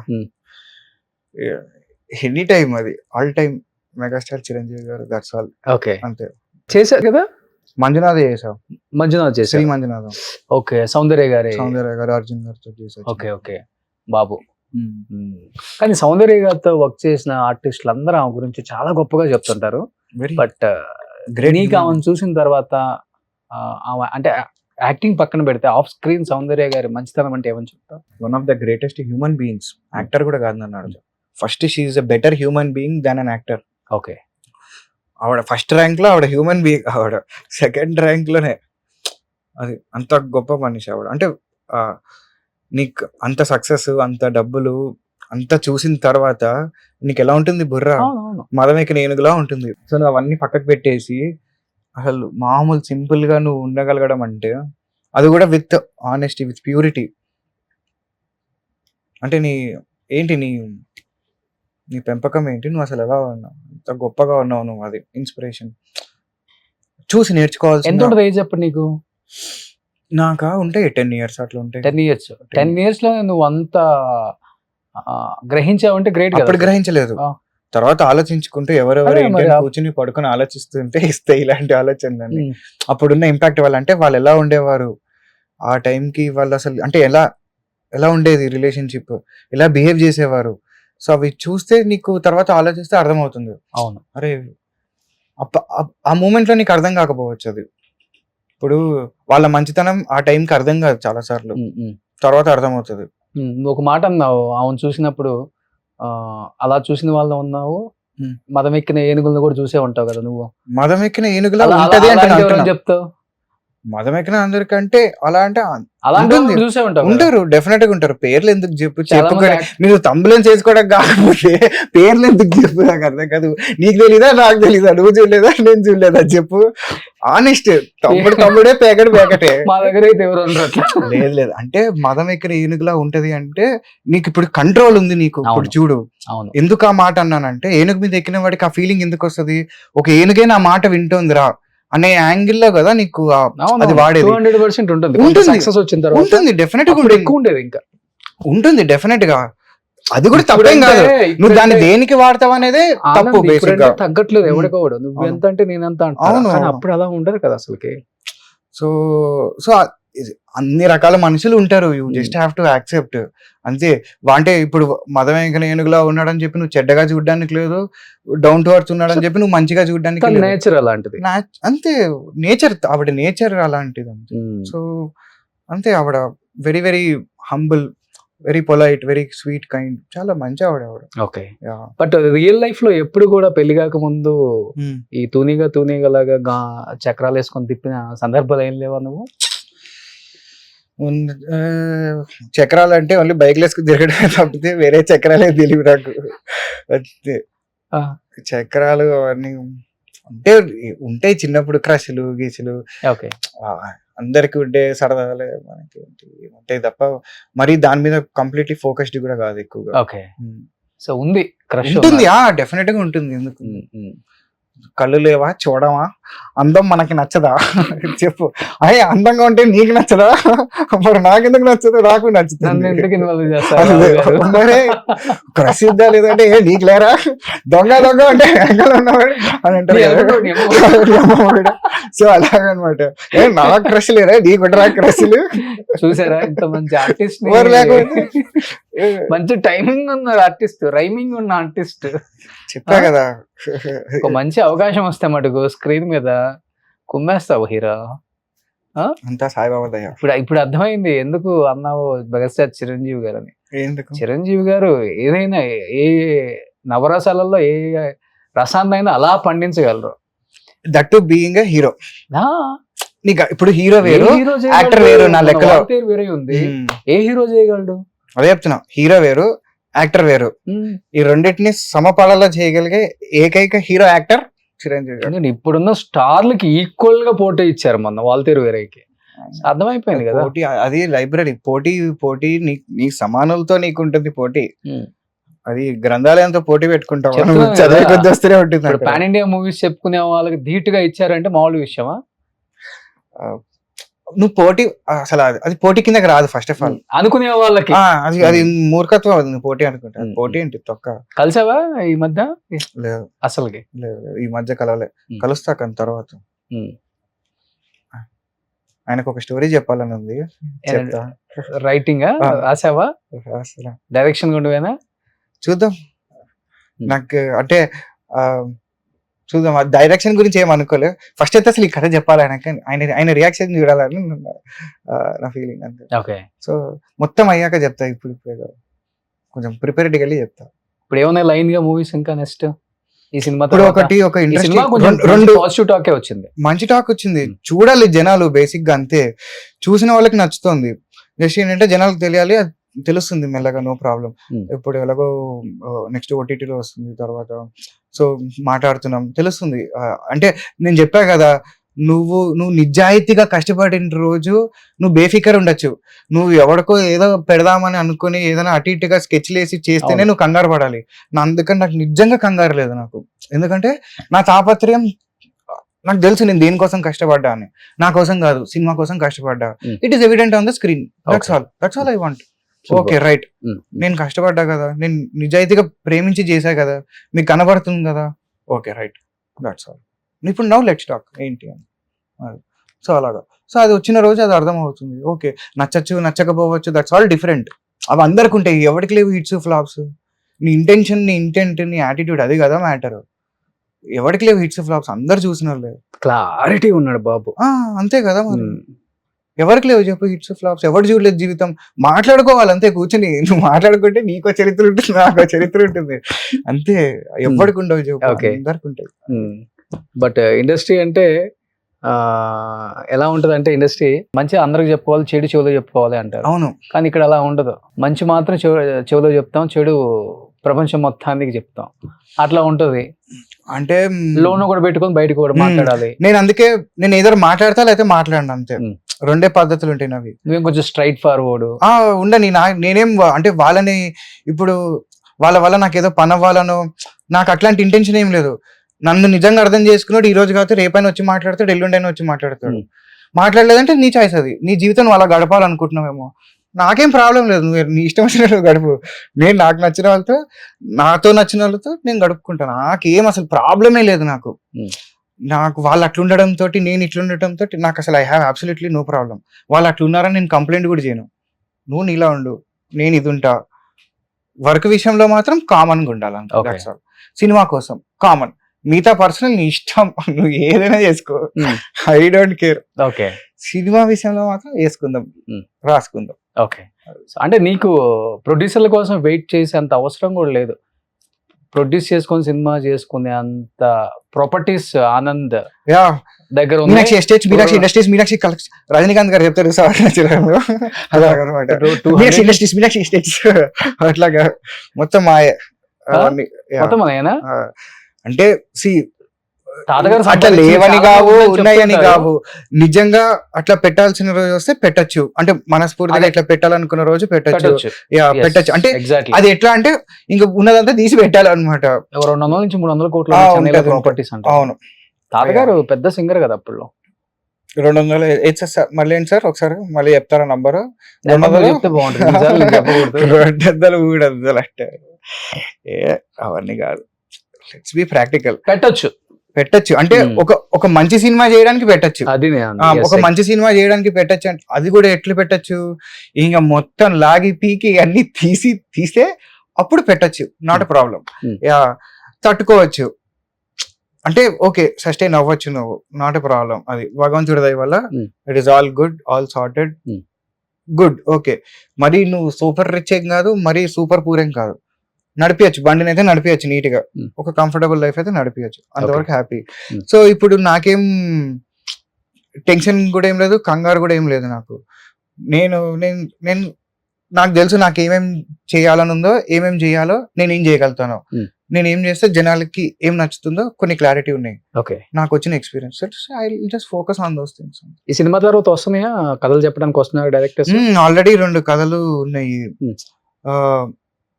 Speaker 3: ఎనీ టైమ్, అది ఆల్ టైమ్ మెగాస్టార్ చిరంజీవి గారు, దట్స్ ఆల్.
Speaker 2: ఓకే,
Speaker 3: అంతే.
Speaker 2: చేశారు కదా,
Speaker 3: మంజునాథ్ చేసాం,
Speaker 2: మంజునాథ్ చేశారు,
Speaker 3: శ్రీ మంజునాథం.
Speaker 2: ఓకే. సౌందర్య గారు,
Speaker 3: అర్జున్ గారితో చేశారు.
Speaker 2: ఓకే ఓకే, బాబు. కానీ సౌందర్య గారితో వర్క్ చేసిన ఆర్టిస్టులు అందరూ ఆమె గురించి చాలా గొప్పగా చెప్తుంటారు. బట్ నీకు ఆమెను చూసిన తర్వాత అంటే యాక్టింగ్ పక్కన పెడితే ఆఫ్ స్క్రీన్ సౌందర్య గారి మంచితనం అంటే ఏమని చెప్తావు?
Speaker 3: One of the greatest human beings. Actor కూడా కాదు అన్నాడు. First she is a better human being than an actor.
Speaker 2: Okay.
Speaker 3: ఆవిడ ఫస్ట్ ర్యాంక్ లో ఆవిడ హ్యూమన్ బీయింగ్, ఆవిడ సెకండ్ ర్యాంక్ లోనే. అది అంత గొప్ప మనిషి ఆవిడ. అంటే నీకు అంత సక్సెస్, అంత డబ్బులు, అంత చూసిన తర్వాత నీకు ఎలా ఉంటుంది బుర్ర? మదమెక్కిన ఏనుగులా ఉంటుంది. సో నువ్వు అవన్నీ పక్కకు పెట్టేసి అసలు మామూలు సింపుల్ గా నువ్వు ఉండగలగడం అంటే, అది కూడా విత్ ఆనెస్టీ, విత్ ప్యూరిటీ. అంటే నీ పెంపకం ఏంటి, నువ్వు అసలు ఎలా ఉన్నావు, ఎంత గొప్పగా ఉన్నావు నువ్వు, అది ఇన్స్పిరేషన్. చూసి నేర్చుకోవాల్సి.
Speaker 2: ఎంత ఉంటుంది ఏజ్ అప్పుడు నీకు?
Speaker 3: నాకా ఉంటాయి 10 years అట్లా ఉంటాయి.
Speaker 2: 10 years. 10 years లో నువ్వు అంత గ్రహించావంటే గ్రేట్.
Speaker 3: అప్పుడు గ్రహించలేదు, తర్వాత ఆలోచించుకుంటూ ఎవరెవరు కూర్చుని పడుకుని ఆలోచిస్తుంటే ఇస్తే ఇలాంటి ఆలోచనలన్నీ. అప్పుడున్న ఇంపాక్ట్ వల్ల, అంటే వాళ్ళు ఎలా ఉండేవారు ఆ టైంకి, వాళ్ళు అసలు అంటే ఎలా ఉండేది రిలేషన్షిప్, ఎలా బిహేవ్ చేసేవారు. సో అవి చూస్తే నీకు తర్వాత ఆలోచిస్తే అర్థమవుతుంది.
Speaker 2: అవును,
Speaker 3: అరే ఆ మూమెంట్ లో నీకు అర్థం కాకపోవచ్చు. అది ఇప్పుడు వాళ్ళ మంచితనం ఆ టైంకి అర్థం కాదు చాలా సార్లు, తర్వాత అర్థమవుతుంది.
Speaker 2: నువ్వు ఒక మాట అన్నావు, ఆమెను చూసినప్పుడు అలా చూసిన వాళ్ళు ఉన్నావు, మదమెక్కిన ఏనుగులను కూడా చూసే ఉంటావు కదా నువ్వు.
Speaker 3: మదమెక్కిన ఏనుగులా ఉంటది అంటే
Speaker 2: చెప్తావు?
Speaker 3: మదమెక్కిన అందరికంటే అలా అంటే
Speaker 2: చూసే ఉంటావు,
Speaker 3: ఉంటారు, డెఫినెట్ గా ఉంటారు. పేర్లు ఎందుకు చెప్పుకొని మీరు తమ్ములను చేసుకోవడం కాకపోతే పేర్లు ఎందుకు చెప్పు, నాకు అర్థం కాదు. నీకు తెలీదా, నాకు తెలీదా, నువ్వు చూడలేదా, నేను చూడలేదా చెప్పు. ఆనెస్ట్, తమ్ముడే పేకటే.
Speaker 2: మా దగ్గర అయితే ఎవరు
Speaker 3: లేదు. అంటే మదం ఎక్కిన ఏనుగులా ఉంటది అంటే నీకు ఇప్పుడు కంట్రోల్ ఉంది నీకు. ఇప్పుడు చూడు, ఎందుకు ఆ మాట అన్నానంటే, ఏనుగు మీద ఎక్కిన వాడికి ఆ ఫీలింగ్ ఎందుకు వస్తుంది, ఒక ఏనుగే నా మాట వింటుందిరా అనే యాంగిల్ లో కదా నీకు అది వాడేది.
Speaker 2: 200% ఉంటుంది, డెఫినెట్ గా
Speaker 3: ఉంటుంది, ఇంకా ఉంటుంది డెఫినెట్ గా. అది కూడా తప్పేం కాదు, నువ్వు దాన్ని దేనికి వాడతావు అనేది తప్పు బేసిక్ గా.
Speaker 2: తగ్గట్లేదు
Speaker 3: ఉమ్.
Speaker 2: ఎవరికోవడు, నువ్వు
Speaker 3: అవును.
Speaker 2: ఎంత అంటే నేనంత అంటారు.
Speaker 3: అవును.
Speaker 2: కానీ అప్పుడు అలా ఉండరు కదా అసలుకి.
Speaker 3: సో సో అన్ని రకాల మనుషులు ఉంటారు, you
Speaker 2: um.
Speaker 3: Just have to accept అంతే. అంటే ఇప్పుడు మదవేంకన ఏనుగులా ఉన్నాడని చెప్పి నువ్వు చెడ్డగా చూడడానికి లేదు, డౌన్ టు అర్త్ ఉన్నాడని చెప్పి నువ్వు మంచిగా చూడడానికి
Speaker 2: తన
Speaker 3: లేదు.
Speaker 2: నేచర్ అలాంటిది.
Speaker 3: అంతే, నేచర్ ఆవిడ నేచర్ అలాంటిది అంతే.
Speaker 2: ఉమ్.
Speaker 3: సో అంతే, ఆవిడ very very humble, very polite, very sweet kind, చాలా మంచి ఆవిడ.
Speaker 2: ఓకే. బట్ రియల్ లైఫ్ లో ఎప్పుడు కూడా పెళ్లి కాక ముందు ఈ తూనీగా లాగా చక్రాలు వేసుకొని తిప్పిన సందర్భాలు ఏం లేవా నువ్వు?
Speaker 3: చక్రాలు అంటే ఓన్లీ బైక్ వేసుకుని తిరగడమే తప్పితే వేరే చక్రాలే తెలివి నాకు అంతే.
Speaker 2: ఆ.
Speaker 3: చక్రాలు అవన్నీ అంటే ఉంటాయి చిన్నప్పుడు, క్రష్లు గీసులు
Speaker 2: ఓకే.
Speaker 3: అందరికి ఉండే సరదాలే మనకి ఉంటాయి తప్ప మరి దాని మీద కంప్లీట్లీ ఫోకస్డ్ కూడా కాదు ఎక్కువగా.
Speaker 2: ఓకే. సో ఉంది క్రష్
Speaker 3: ఉంటుంది, డెఫినెట్ గా ఉంటుంది. ఎందుకు కళ్ళు లేవా, చూడమా, అందం మనకి నచ్చదా చెప్పు. అయ్యే అందంగా ఉంటే నీకు నచ్చదా, మరి నాకెందుకు నచ్చదు, నాకు నచ్చుతుంది. మరి ప్రసిద్ధ లేదంటే నీకు లేరా, దొంగ అంటే వెనకాల ఉన్నవాడు అని అంటారు కదా. సో అలాగనమాట, నాకు క్రష్ లేరా, నీకుంటారా క్రష్లు?
Speaker 2: చూసారా ఇంత మంచి ఆర్టిస్ట్,
Speaker 3: లేకపోతే
Speaker 2: మంచి టైమింగ్ ఉన్న ఆర్టిస్ట్, రైమింగ్ ఉన్న ఆర్టిస్ట్.
Speaker 3: చెప్పా కదా,
Speaker 2: ఒక మంచి అవకాశం వస్తే మటుకు స్క్రీన్ మీద కుమ్మేస్తావు హీరో.
Speaker 3: అంతా సాయిబాబా దయ.
Speaker 2: ఇప్పుడు అర్థమైంది ఎందుకు అన్నావు మెగాస్టార్ చిరంజీవి గారు అని.
Speaker 3: ఎందుకు?
Speaker 2: చిరంజీవి గారు ఏదైనా ఏ నవరసాలలో ఏ రసాన్నైనా అలా పండించగలరు.
Speaker 3: That to being hero. నీకు ఇప్పుడు హీరో వేరు,
Speaker 2: హీరో
Speaker 3: యాక్టర్ వేరు, నా లెక్కలో
Speaker 2: వేరే ఉంది. ఏ హీరో చేయగలడు?
Speaker 3: అదే చెప్తున్నా, హీరో వేరు, యాక్టర్ వేరు. ఈ రెండింటిని సమపాలలో చేయగలిగే ఏకైక హీరో యాక్టర్ చిరంజీవి గారు.
Speaker 2: ఇప్పుడున్న స్టార్లకి ఈక్వల్ గా పోటీ ఇచ్చారు మొన్న వాల్తేరు వేరేకి. అర్థమైపోయింది కదా.
Speaker 3: పోటీ అది లైబ్రరీ పోటీ నీ సమానులతో నీకు ఉంటుంది పోటీ. అది గ్రంథాలయంతో పోటీ పెట్టుకుంటావు, చదివే కొద్ది వస్తూనే ఉంటుంది.
Speaker 2: పాన్ ఇండియా మూవీస్ చెప్పుకునే వాళ్ళకి ధీటుగా ఇచ్చారంటే మామూలు విషయమా?
Speaker 3: నువ్వు పోటీ అసలు అది పోటీ కిందకి రాదు. ఫస్ట్ ఆఫ్ ఆల్
Speaker 2: అనుకునే వాళ్ళకి
Speaker 3: అది మూర్ఖత్వం అవుతుంది పోటీ అనుకుంటా. పోటీ ఏంటి తొక్క.
Speaker 2: కలిసావా ఈ మధ్య?
Speaker 3: లేదు
Speaker 2: అసలుకి
Speaker 3: లేదు, ఈ మధ్య కలవలే. కలుస్తా కానీ తర్వాత. ఆయనకు ఒక స్టోరీ చెప్పాలని ఉంది, చెప్తా.
Speaker 2: రైటింగ్ రాసావా? డైరెక్షన్ కొండువేనా? చూద్దాం.
Speaker 3: నాకు అంటే చూద్దాం, డైరెక్షన్ గురించి ఏం అనుకోలేదు. ఫస్ట్ అయితే అసలు ఈ కథ చెప్పాలి ఆయనకి, ఆయన రియాక్షన్ చూడాలని నా ఫీలింగ్ అంతే.
Speaker 2: ఓకే.
Speaker 3: సో మొత్తం అయ్యాక చెప్తా, ఇప్పుడు కొంచెం ప్రిపేర్డ్గా వెళ్ళి చెప్తా.
Speaker 2: ఇప్పుడు ఏమైనా లైన్ గా మూవీస్ ఇంకా నెక్స్ట్ ఈ సినిమా?
Speaker 3: ఒక ఇంట్రెస్టింగ్ రెండు
Speaker 2: పాజిటివ్ టాకే వచ్చింది,
Speaker 3: మంచి టాక్ వచ్చింది. చూడాలి జనాలు, బేసిక్ గా అంతే. చూసిన వాళ్ళకి నచ్చుతుంది. జస్ట్ ఏంటంటే జనాలకు తెలియాలి, తెలుస్తుంది మెల్లగా, నో ప్రాబ్లం. ఇప్పుడు ఎలాగో నెక్స్ట్ ఓటీటీలో వస్తుంది తర్వాత, సో మాట్లాడుతున్నాం, తెలుస్తుంది. అంటే నేను చెప్పా కదా, నువ్వు నిజాయితీగా కష్టపడిన రోజు నువ్వు బేఫికర్ ఉండొచ్చు. నువ్వు ఎవరికో ఏదో పెడదామని అనుకుని ఏదైనా అటు ఇటుగా స్కెచ్లు వేసి చేస్తేనే నువ్వు కంగారు పడాలి. అందుకని నాకు నిజంగా కంగారు లేదు నాకు, ఎందుకంటే నా తాపత్రయం నాకు తెలుసు, నేను దేనికోసం కష్టపడ్డా అని. నా కోసం కాదు, సినిమా కోసం కష్టపడ్డా. It is evident on the screen. That's all I want. Okay right, నేను కష్టపడ్డా కదా, నేను నిజాయితీగా ప్రేమించి చేశా కదా, మీకు కనబడుతుంది కదా, ఓకే రైట్, దట్స్ ఆల్. ఇప్పుడు నౌ లెట్స్ టాక్ ఏంటి అని. సో అలాగా, సో అది వచ్చిన రోజు అది అర్థం అవుతుంది. ఓకే, నచ్చచ్చు నచ్చకపోవచ్చు, దట్స్ ఆల్ డిఫరెంట్. అవి అందరికి ఉంటాయి, ఎవరికి లేవు హిట్స్ ఫ్లాప్స్. నీ ఇంటెన్షన్, నీ ఇంటెంట్, నీ యాటిట్యూడ్, అది కదా మ్యాటర్. ఎవరికి లేవు హిట్స్ ఫ్లాప్స్, అందరు చూసిన లేదు.
Speaker 2: క్లారిటీ ఉన్నాడు బాబు,
Speaker 3: అంతే కదా మరి. ఎవరికి లేవు చెప్పు హిట్స్ ఫ్లాప్స్, ఎవరు చూడలేదు జీవితం. మాట్లాడుకోవాలి అంతే కూర్చొని. నువ్వు మాట్లాడుకుంటే నీకో చరిత్ర ఉంటుంది, నాకో చరిత్ర ఉంటుంది, అంతే. ఎవరికి ఉండవు చెప్పు, అందరికి ఉంటాయి.
Speaker 2: బట్ ఇండస్ట్రీ అంటే ఎలా ఉంటది అంటే, ఇండస్ట్రీ మంచి అందరికి చెప్పుకోవాలి, చెడు చెవులో చెప్పుకోవాలి అంటారు.
Speaker 3: అవును,
Speaker 2: కానీ ఇక్కడ అలా ఉండదు. మంచి మాత్రం చెవులో చెప్తాం, చెడు ప్రపంచం మొత్తానికి చెప్తాం, అట్లా ఉంటది.
Speaker 3: అంటే
Speaker 2: లోన్ కూడా పెట్టుకొని బయటకు కూడా మాట్లాడాలి.
Speaker 3: నేను ఏదో మాట్లాడతా లేకపోతే మాట్లాడను, అంతే. రెండే పద్ధతులు ఉంటాయి నావి.
Speaker 2: నువ్వేం కొంచెం స్ట్రైట్ ఫార్వర్డ్
Speaker 3: ఉండని. నేనేం అంటే వాళ్ళని ఇప్పుడు వాళ్ళ వల్ల నాకు ఏదో పని అవ్వాలనో, నాకు అట్లాంటి ఇంటెన్షన్ ఏం లేదు. నన్ను నిజంగా అర్థం చేసుకున్నాడు, ఈ రోజు కాకపోతే రేపైనా వచ్చి మాట్లాడతాడు, ఎల్లుండైనా వచ్చి మాట్లాడతాడు. మాట్లాడలేదంటే నీ చాయిస్, అది నీ జీవితం నువ్వు అలా గడపాలనుకుంటున్నావేమో, నాకేం ప్రాబ్లం లేదు, నువ్వు నీ ఇష్టం వచ్చినట్టు గడుపు. నేను నాకు నచ్చిన వాళ్ళతో, నాతో నచ్చిన వాళ్ళతో నేను గడుపుకుంటాను. నాకేం అసలు ప్రాబ్లమే లేదు నాకు. నాకు వాళ్ళు అట్లా ఉండడంతో నేను ఇట్లా ఉండటంతో నాకు అసలు I have absolutely no problem. వాళ్ళు అట్లా ఉన్నారని నేను కంప్లైంట్ కూడా చేయను. నువ్వు నీలా ఉండు, నేను ఇది ఉంటా. వర్క్ విషయంలో మాత్రం కామన్గా ఉండాలంట.
Speaker 2: Okay.
Speaker 3: That's all. సినిమా కోసం కామన్, మిగతా పర్సనల్ నీ ఇష్టం, నువ్వు ఏదైనా చేసుకో, I don't care.
Speaker 2: Okay
Speaker 3: cinema విషయంలో మాత్రం వేసుకుందాం, రాసుకుందాం.
Speaker 2: ఓకే. అంటే నీకు ప్రొడ్యూసర్ల కోసం వెయిట్ చేసే అంత అవసరం కూడా లేదు. ప్రొడ్యూస్ చేసుకొని సినిమా చేసుకునే అంత ప్రాపర్టీస్ ఆనంద్
Speaker 3: యా,
Speaker 2: దగ్గర ఉంది.
Speaker 3: Meenakshi estates, Meenakshi industries, Meenakshi collection, Rajinikanth గారు చెప్తారు అలాగనమాట. మీనాక్షి ఇండస్ట్రీస్, మీనాక్షి ఎస్టేట్స్ అట్లాగా మొత్తం మాయే అవన్నీ. Yeah.
Speaker 2: మొత్తం అదేనా?
Speaker 3: అంటే సి
Speaker 2: తాతగారు
Speaker 3: అట్లా
Speaker 2: సంపాదించి
Speaker 3: లేవని
Speaker 2: చాలా
Speaker 3: కావు,
Speaker 2: ఉందని
Speaker 3: ఉన్నాయని
Speaker 2: చెప్తుంటారు.
Speaker 3: కావు. నిజంగా అట్లా పెట్టాల్సిన రోజు వస్తే పెట్టచ్చు, అంటే మనస్ఫూర్తిగా
Speaker 2: అదే.
Speaker 3: ఇట్లా పెట్టాలనుకున్న రోజు పెట్టచ్చు.
Speaker 2: పెట్టొచ్చు.
Speaker 3: యా,
Speaker 2: Yes,
Speaker 3: పెట్టచ్చు. అంటే
Speaker 2: exactly.
Speaker 3: అది ఎట్లా అంటే ఇంకా ఉన్నదంతా తీసి పెట్టాలన్నమాట.
Speaker 2: 200 నుంచి 300 కోట్ల
Speaker 3: ఆ,
Speaker 2: చెన్నైలో
Speaker 3: ఉంటది,
Speaker 2: ప్రాపర్టీస్ అంటే.
Speaker 3: అవును.
Speaker 2: తాతగారు పెద్ద సింగర్ కదా అప్పుడు.
Speaker 3: 200 సార్, మళ్ళీ ఏంటి సార్ ఒకసారి మళ్ళీ చెప్తారా నంబరు?
Speaker 2: చెప్తే బాగుంటుంది. నిజాలు నేను చెప్పకూడదు.
Speaker 3: 200 300 అంటే అవన్నీ కాదు. Let's be practical. పెట్టచ్చు అంటే ఒక మంచి సినిమా చేయడానికి పెట్టచ్చు.
Speaker 2: అది
Speaker 3: ఒక మంచి సినిమా చేయడానికి పెట్టచ్చు. అంటే అది కూడా ఎట్లా పెట్టచ్చు, ఇంకా మొత్తం లాగి పీకి అన్ని తీస్తే అప్పుడు పెట్టచ్చు, నాట్ ఎ ప్రాబ్లం. యా, తట్టుకోవచ్చు. అంటే ఓకే, సస్టైన్ అవ్వచ్చు నువ్వు, నాట్ ఎ ప్రాబ్లం. అది భగవంతుడి దయ వల్ల it is all good, all sorted, good. Okay, మరి నువ్వు సూపర్ రిచ్ ఏం కాదు, మరి సూపర్ పూర్ ఏం కాదు, నడిపించచ్చు, బండిని అయితే నడిపించచ్చు నీట్ గా, ఒక కంఫర్టబుల్ లైఫ్ అయితే నడిపించచ్చు, అంతవరకు హ్యాపీ. సో ఇప్పుడు నాకేం టెన్షన్ కూడా ఏం లేదు, కంగారు కూడా ఏం లేదు నాకు. నేను నాకు తెలుసు నాకు ఏమేం చేయాలని ఉందో, ఏమేం చేయాలో, నేను ఏం చేయగలుగుతానో, నేను ఏం చేస్తే జనాలకి ఏం నచ్చుతుందో కొన్ని క్లారిటీ ఉన్నాయి నాకు వచ్చిన experience. I just focus on those things.
Speaker 2: ఈ సినిమా తర్వాత వస్తున్నాయా కథలు చెప్పడానికి వస్తున్నారు డైరెక్టర్స్?
Speaker 3: ఆల్రెడీ 2 కథలు ఉన్నాయి,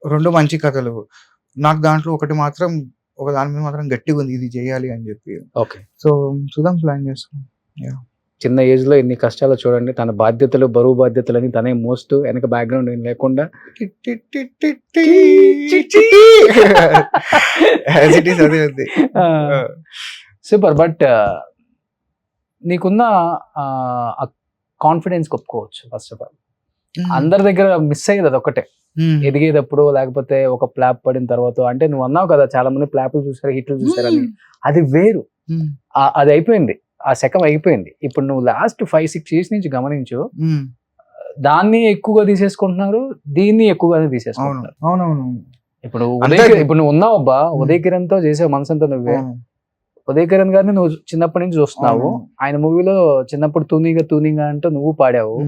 Speaker 3: 2 మంచి కథలు. నాకు దాంట్లో ఒకటి మాత్రం, ఒక దాని మీద మాత్రం గట్టిగా ఉంది, ఇది చేయాలి అని చెప్పి.
Speaker 2: ఓకే,
Speaker 3: సో చూద్దాం, ప్లాన్ చేస్తాం.
Speaker 2: చిన్న ఏజ్ లో ఎన్ని కష్టాలు చూడండి, తన బాధ్యతలు, బరువు బాధ్యతలని తనే మోస్తూ, వెనక బ్యాక్గ్రౌండ్ ఏం లేకుండా. సూపర్. బట్ నీకున్న కాన్ఫిడెన్స్ ఒప్పుకోవచ్చు. ఫస్ట్ ఆఫ్ ఆల్ అందరి దగ్గర మిస్ అయ్యేది అది ఒకటే, ఎదిగేటప్పుడు లేకపోతే ఒక ప్లాప్ పడిన తర్వాత. అంటే నువ్వు అన్నావు కదా, చాలా మంది ప్లాప్లు చూసారు, హిట్లు చూసారని. అది వేరు, అది అయిపోయింది, ఆ శకం అయిపోయింది. ఇప్పుడు నువ్వు లాస్ట్ 5-6 years నుంచి గమనించు, దాన్ని ఎక్కువగా తీసేసుకుంటున్నారు, దీన్ని ఎక్కువగానే తీసేసుకుంటున్నారు.
Speaker 3: అవునవును.
Speaker 2: ఇప్పుడు నువ్వు ఉన్నావు అబ్బా, ఉదయ్ కిరణ్ తో చేసావు మనసంతా నువ్వే. ఉదయ్ కిరణ్ గారిని నువ్వు చిన్నప్పటి నుంచి చూస్తున్నావు, ఆయన మూవీలో చిన్నప్పుడు తూనిగా అంటూ నువ్వు పాడావు.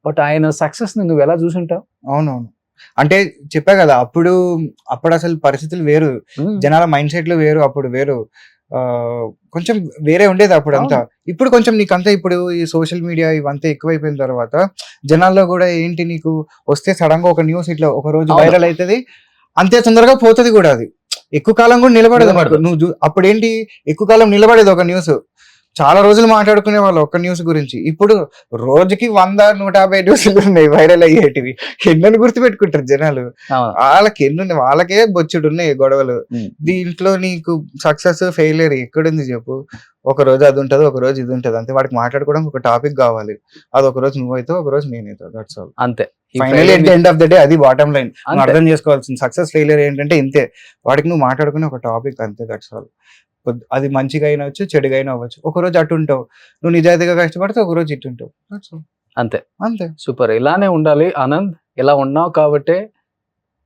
Speaker 2: బట్ ఆయన సక్సెస్ ని నువ్వు ఎలా చూసుంటావు?
Speaker 3: అవునవును, అంటే చెప్పా కదా, అప్పుడు అసలు పరిస్థితులు వేరు, జనాల మైండ్ సెట్లు వేరు, అప్పుడు వేరు, కొంచెం వేరే ఉండేది అప్పుడు అంతా. ఇప్పుడు కొంచెం నీకంతా ఇప్పుడు ఈ సోషల్ మీడియా ఇవంతా ఎక్కువైపోయిన తర్వాత జనాల్లో కూడా ఏంటి, నీకు వస్తే సడన్ గా ఒక న్యూస్ ఇట్లా ఒక రోజు వైరల్ అవుతుంది, అంతే తొందరగా పోతుంది కూడా, అది ఎక్కువ కాలం కూడా నిలబడదు. నువ్వు అప్పుడు ఏంటి, ఎక్కువ కాలం నిలబడేది ఒక న్యూస్, చాలా రోజులు మాట్లాడుకునే వాళ్ళు ఒక న్యూస్ గురించి. ఇప్పుడు రోజుకి 100-150 న్యూస్లు ఉన్నాయి వైరల్ అయ్యేటివి. ఎన్నని గుర్తుపెట్టుకుంటారు జనాలు, వాళ్ళకే బొచ్చుడు ఉన్నాయి గొడవలు. దీంట్లో నీకు సక్సెస్ ఫెయిలియర్ ఎక్కడుంది చెప్పు? ఒక రోజు అది ఉంటది, ఒక రోజు ఇది ఉంటది, అంతే. వాడికి మాట్లాడుకోవడం ఒక టాపిక్ కావాలి, అది ఒక రోజు నువ్వైతే, ఒక రోజు నేనైతే, దట్స్ ఆల్.
Speaker 2: అంతే.
Speaker 3: Finally at the end of the day అది బాటమ్ లైన్. నువ్వు అర్థం చేసుకోవాల్సింది సక్సెస్ ఫెయిలియర్ ఏంటంటే ఇంతే, వాడికి నువ్వు మాట్లాడుకునే ఒక టాపిక్, అంతే, దట్స్ ఆల్. అది మంచిగా అయినా అవచ్చు, చెడుగా అయినా అవ్వచ్చు. ఒక రోజు అటు ఉంటావు, నువ్వు నిజాయితీగా కష్టపడితే ఒక రోజు ఇటు ఉంటావు,
Speaker 2: అంతే.
Speaker 3: అంతే.
Speaker 2: సూపర్. ఇలానే ఉండాలి ఆనంద్, ఇలా ఉన్నావు కాబట్టే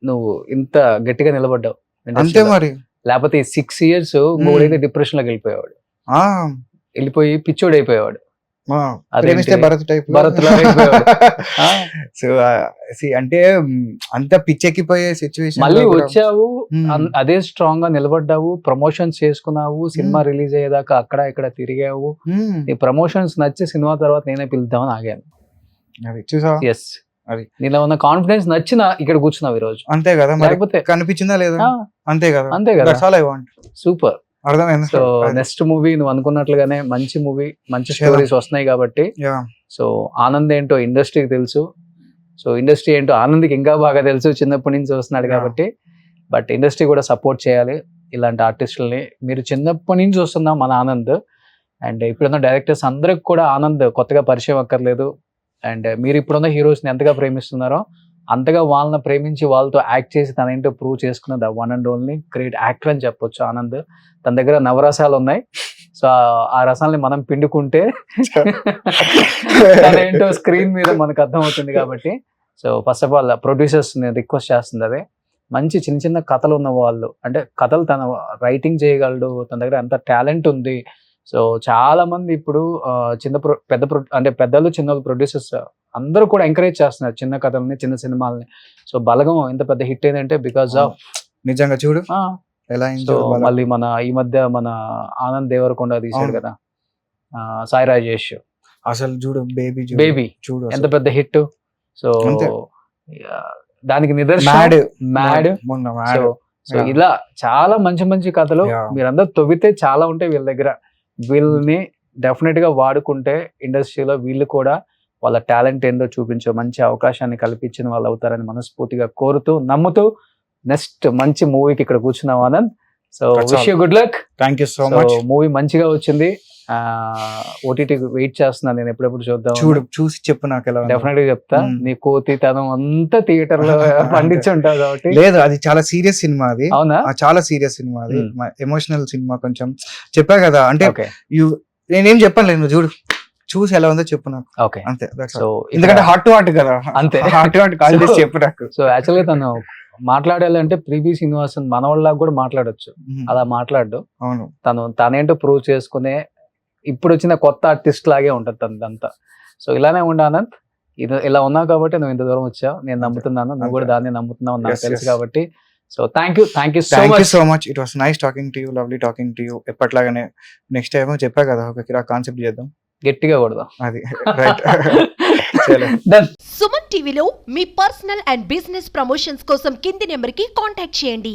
Speaker 2: నువ్వు ఇంత గట్టిగా నిలబడ్డావు.
Speaker 3: అంతే మరి,
Speaker 2: లేకపోతే 6 years మూడైతే డిప్రెషన్ లోకి వెళ్ళిపోయేవాడు, వెళ్ళిపోయి పిచ్చోడు అయిపోయేవాడు.
Speaker 3: భరత్ టైప్ సో అంటే అంత పిచ్చెక్కిపోయే సిచ్యువేషన్.
Speaker 2: మళ్ళీ వచ్చావు, అదే స్ట్రాంగ్ గా నిలబడ్డావు, ప్రమోషన్స్ చేసుకున్నావు, సినిమా రిలీజ్ అయ్యేదాకా అక్కడ ఇక్కడ తిరిగావు. ఈ ప్రమోషన్స్ నచ్చి సినిమా తర్వాత నేనే పిలుద్దామని ఆగాను. ఎస్, అది నీలో ఉన్న కాన్ఫిడెన్స్ నచ్చిన ఇక్కడ కూర్చున్నావు ఈ రోజు.
Speaker 3: అంతే కదా,
Speaker 2: లేకపోతే
Speaker 3: కనిపించిందా లేదా? అంతే కదా,
Speaker 2: అంతే కదా. సూపర్.
Speaker 3: అర్థమైంది.
Speaker 2: సో నెక్స్ట్ మూవీ నువ్వు అనుకున్నట్లుగానే మంచి మూవీ, మంచి స్టోరీస్ వస్తున్నాయి కాబట్టి, సో ఆనంద్ ఏంటో ఇండస్ట్రీకి తెలుసు, సో ఇండస్ట్రీ ఏంటో ఆనంద్కి ఇంకా బాగా తెలుసు, చిన్నప్పటి నుంచి చూస్తున్నాడు కాబట్టి. బట్ ఇండస్ట్రీ కూడా సపోర్ట్ చేయాలి ఇలాంటి ఆర్టిస్టులని. మీరు చిన్నప్పటి నుంచి చూస్తున్నాం మన ఆనంద్, అండ్ ఇప్పుడున్న డైరెక్టర్స్ అందరికి కూడా ఆనంద్ కొత్తగా పరిచయం అక్కర్లేదు. అండ్ మీరు ఇప్పుడున్న హీరోస్ని ఎంతగా ప్రేమిస్తున్నారో అంతగా వాళ్ళని ప్రేమించి వాళ్ళతో యాక్ట్ చేసి తన ఏంటో ప్రూవ్ చేసుకున్న one and only great actor అని చెప్పొచ్చు ఆనంద్. తన దగ్గర నవరసాలు ఉన్నాయి. సో ఆ రసాలని మనం పిండుకుంటే తన ఏంటో స్క్రీన్ మీద మనకు అర్థమవుతుంది కాబట్టి. So first of all producers నేను రిక్వెస్ట్ చేస్తుంది అదే, మంచి చిన్న చిన్న కథలు ఉన్న వాళ్ళు, అంటే కథలు తన రైటింగ్ చేయగలడు, తన దగ్గర అంత టాలెంట్ ఉంది. సో చాలా మంది ఇప్పుడు అంటే పెద్దలు చిన్న ప్రొడ్యూసర్స్ అందరూ కూడా ఎంకరేజ్ చేస్తున్నారు చిన్న కథల్ని, చిన్న సినిమాలని. సో బలగం ఎంత పెద్ద హిట్ అయిందంటే బికాస్ ఆఫ్
Speaker 3: నిజంగా చూడు ఎలా
Speaker 2: సో మళ్ళీ మన ఈ మధ్య మన ఆనంద్ దేవరకొండ తీశాడు కదా సాయి రాజేష్,
Speaker 3: అసలు చూడు
Speaker 2: బేబీ
Speaker 3: చూడు
Speaker 2: ఎంత పెద్ద హిట్. సో
Speaker 3: అంతే.
Speaker 2: దానికి నిదర్శనం మ్యాడ్. సో ఇలా చాలా మంచి మంచి కథలు మీరందరూ తవ్వితే చాలా ఉంటాయి వీళ్ళ దగ్గర. వీళ్ళని డెఫినెట్ గా వాడుకుంటే ఇండస్ట్రీలో వీళ్ళు కూడా వాళ్ళ టాలెంట్ ఏంటో చూపించే మంచి అవకాశాన్ని కల్పించిన వాళ్ళు అవుతారని మనస్ఫూర్తిగా కోరుతూ నమ్ముతూ నెక్స్ట్ మంచి మూవీకి ఇక్కడ కూర్చున్నాం Anand. So wish you good luck.
Speaker 3: Thank you so much.
Speaker 2: Movie మంచిగా వచ్చింది. ఓటీటీ వెయిట్ చేస్తున్నాను నేను, ఎప్పుడెప్పుడు చూద్దాం.
Speaker 3: చూసి చెప్పు నాకు ఎలా.
Speaker 2: డెఫినెట్ గా చెప్తా. నీ కోతితనం అంతా థియేటర్ లో పండించి ఉంటావు కాబట్టి.
Speaker 3: లేదు, అది చాలా సీరియస్ సినిమా. అది
Speaker 2: అవునా?
Speaker 3: చాలా సీరియస్ సినిమా. అది ఎమోషనల్ సినిమా. కొంచెం చెప్పా కదా, అంటే నేనేం చెప్పాను లేదు, చూడు చూసి ఎలా ఉందో చెప్పు నాకు.
Speaker 2: ఓకే
Speaker 3: అంతే.
Speaker 2: సో
Speaker 3: ఎందుకంటే హార్ట్ టు హార్ట్ కదా,
Speaker 2: అంతే.
Speaker 3: హార్ట్ టు హార్ట్ కాల్ చేసి చెప్పు నాకు.
Speaker 2: సో యాక్చువల్గా తను మాట్లాడాలంటే ప్రీబీ శ్రీనివాసన్ మన వాళ్ళకి కూడా మాట్లాడొచ్చు, అలా మాట్లాడు.
Speaker 3: అవును,
Speaker 2: తనేంటో ప్రూవ్ చేసుకునే ఇప్పుడు వచ్చిన కొత్త ఆర్టిస్ట్ లాగే ఉంటుంది తనదంతా. సో ఇలానే ఉండు ఆనంద్, ఇలా ఉన్నావు కాబట్టి నువ్వు ఇంత దూరం వచ్చావు. నేను నమ్ముతున్నాను, నువ్వు కూడా దాన్ని నమ్ముతున్నావు నాకు తెలుసు కాబట్టి. So thank you
Speaker 3: so much. It was nice talking to you, lovely talking to you. ఎప్పట్లాగానే నెక్స్ట్ టైం చెప్పా కదా ఒక కాన్సెప్ట్ చేద్దాం,
Speaker 2: గట్టిగా కొడదాం.
Speaker 3: అది రైట్.
Speaker 4: సుమన్ టీవీలో మీ పర్సనల్ అండ్ బిజినెస్ ప్రమోషన్స్ కోసం కింది నెంబర్కి కాంటాక్ట్ చేయండి.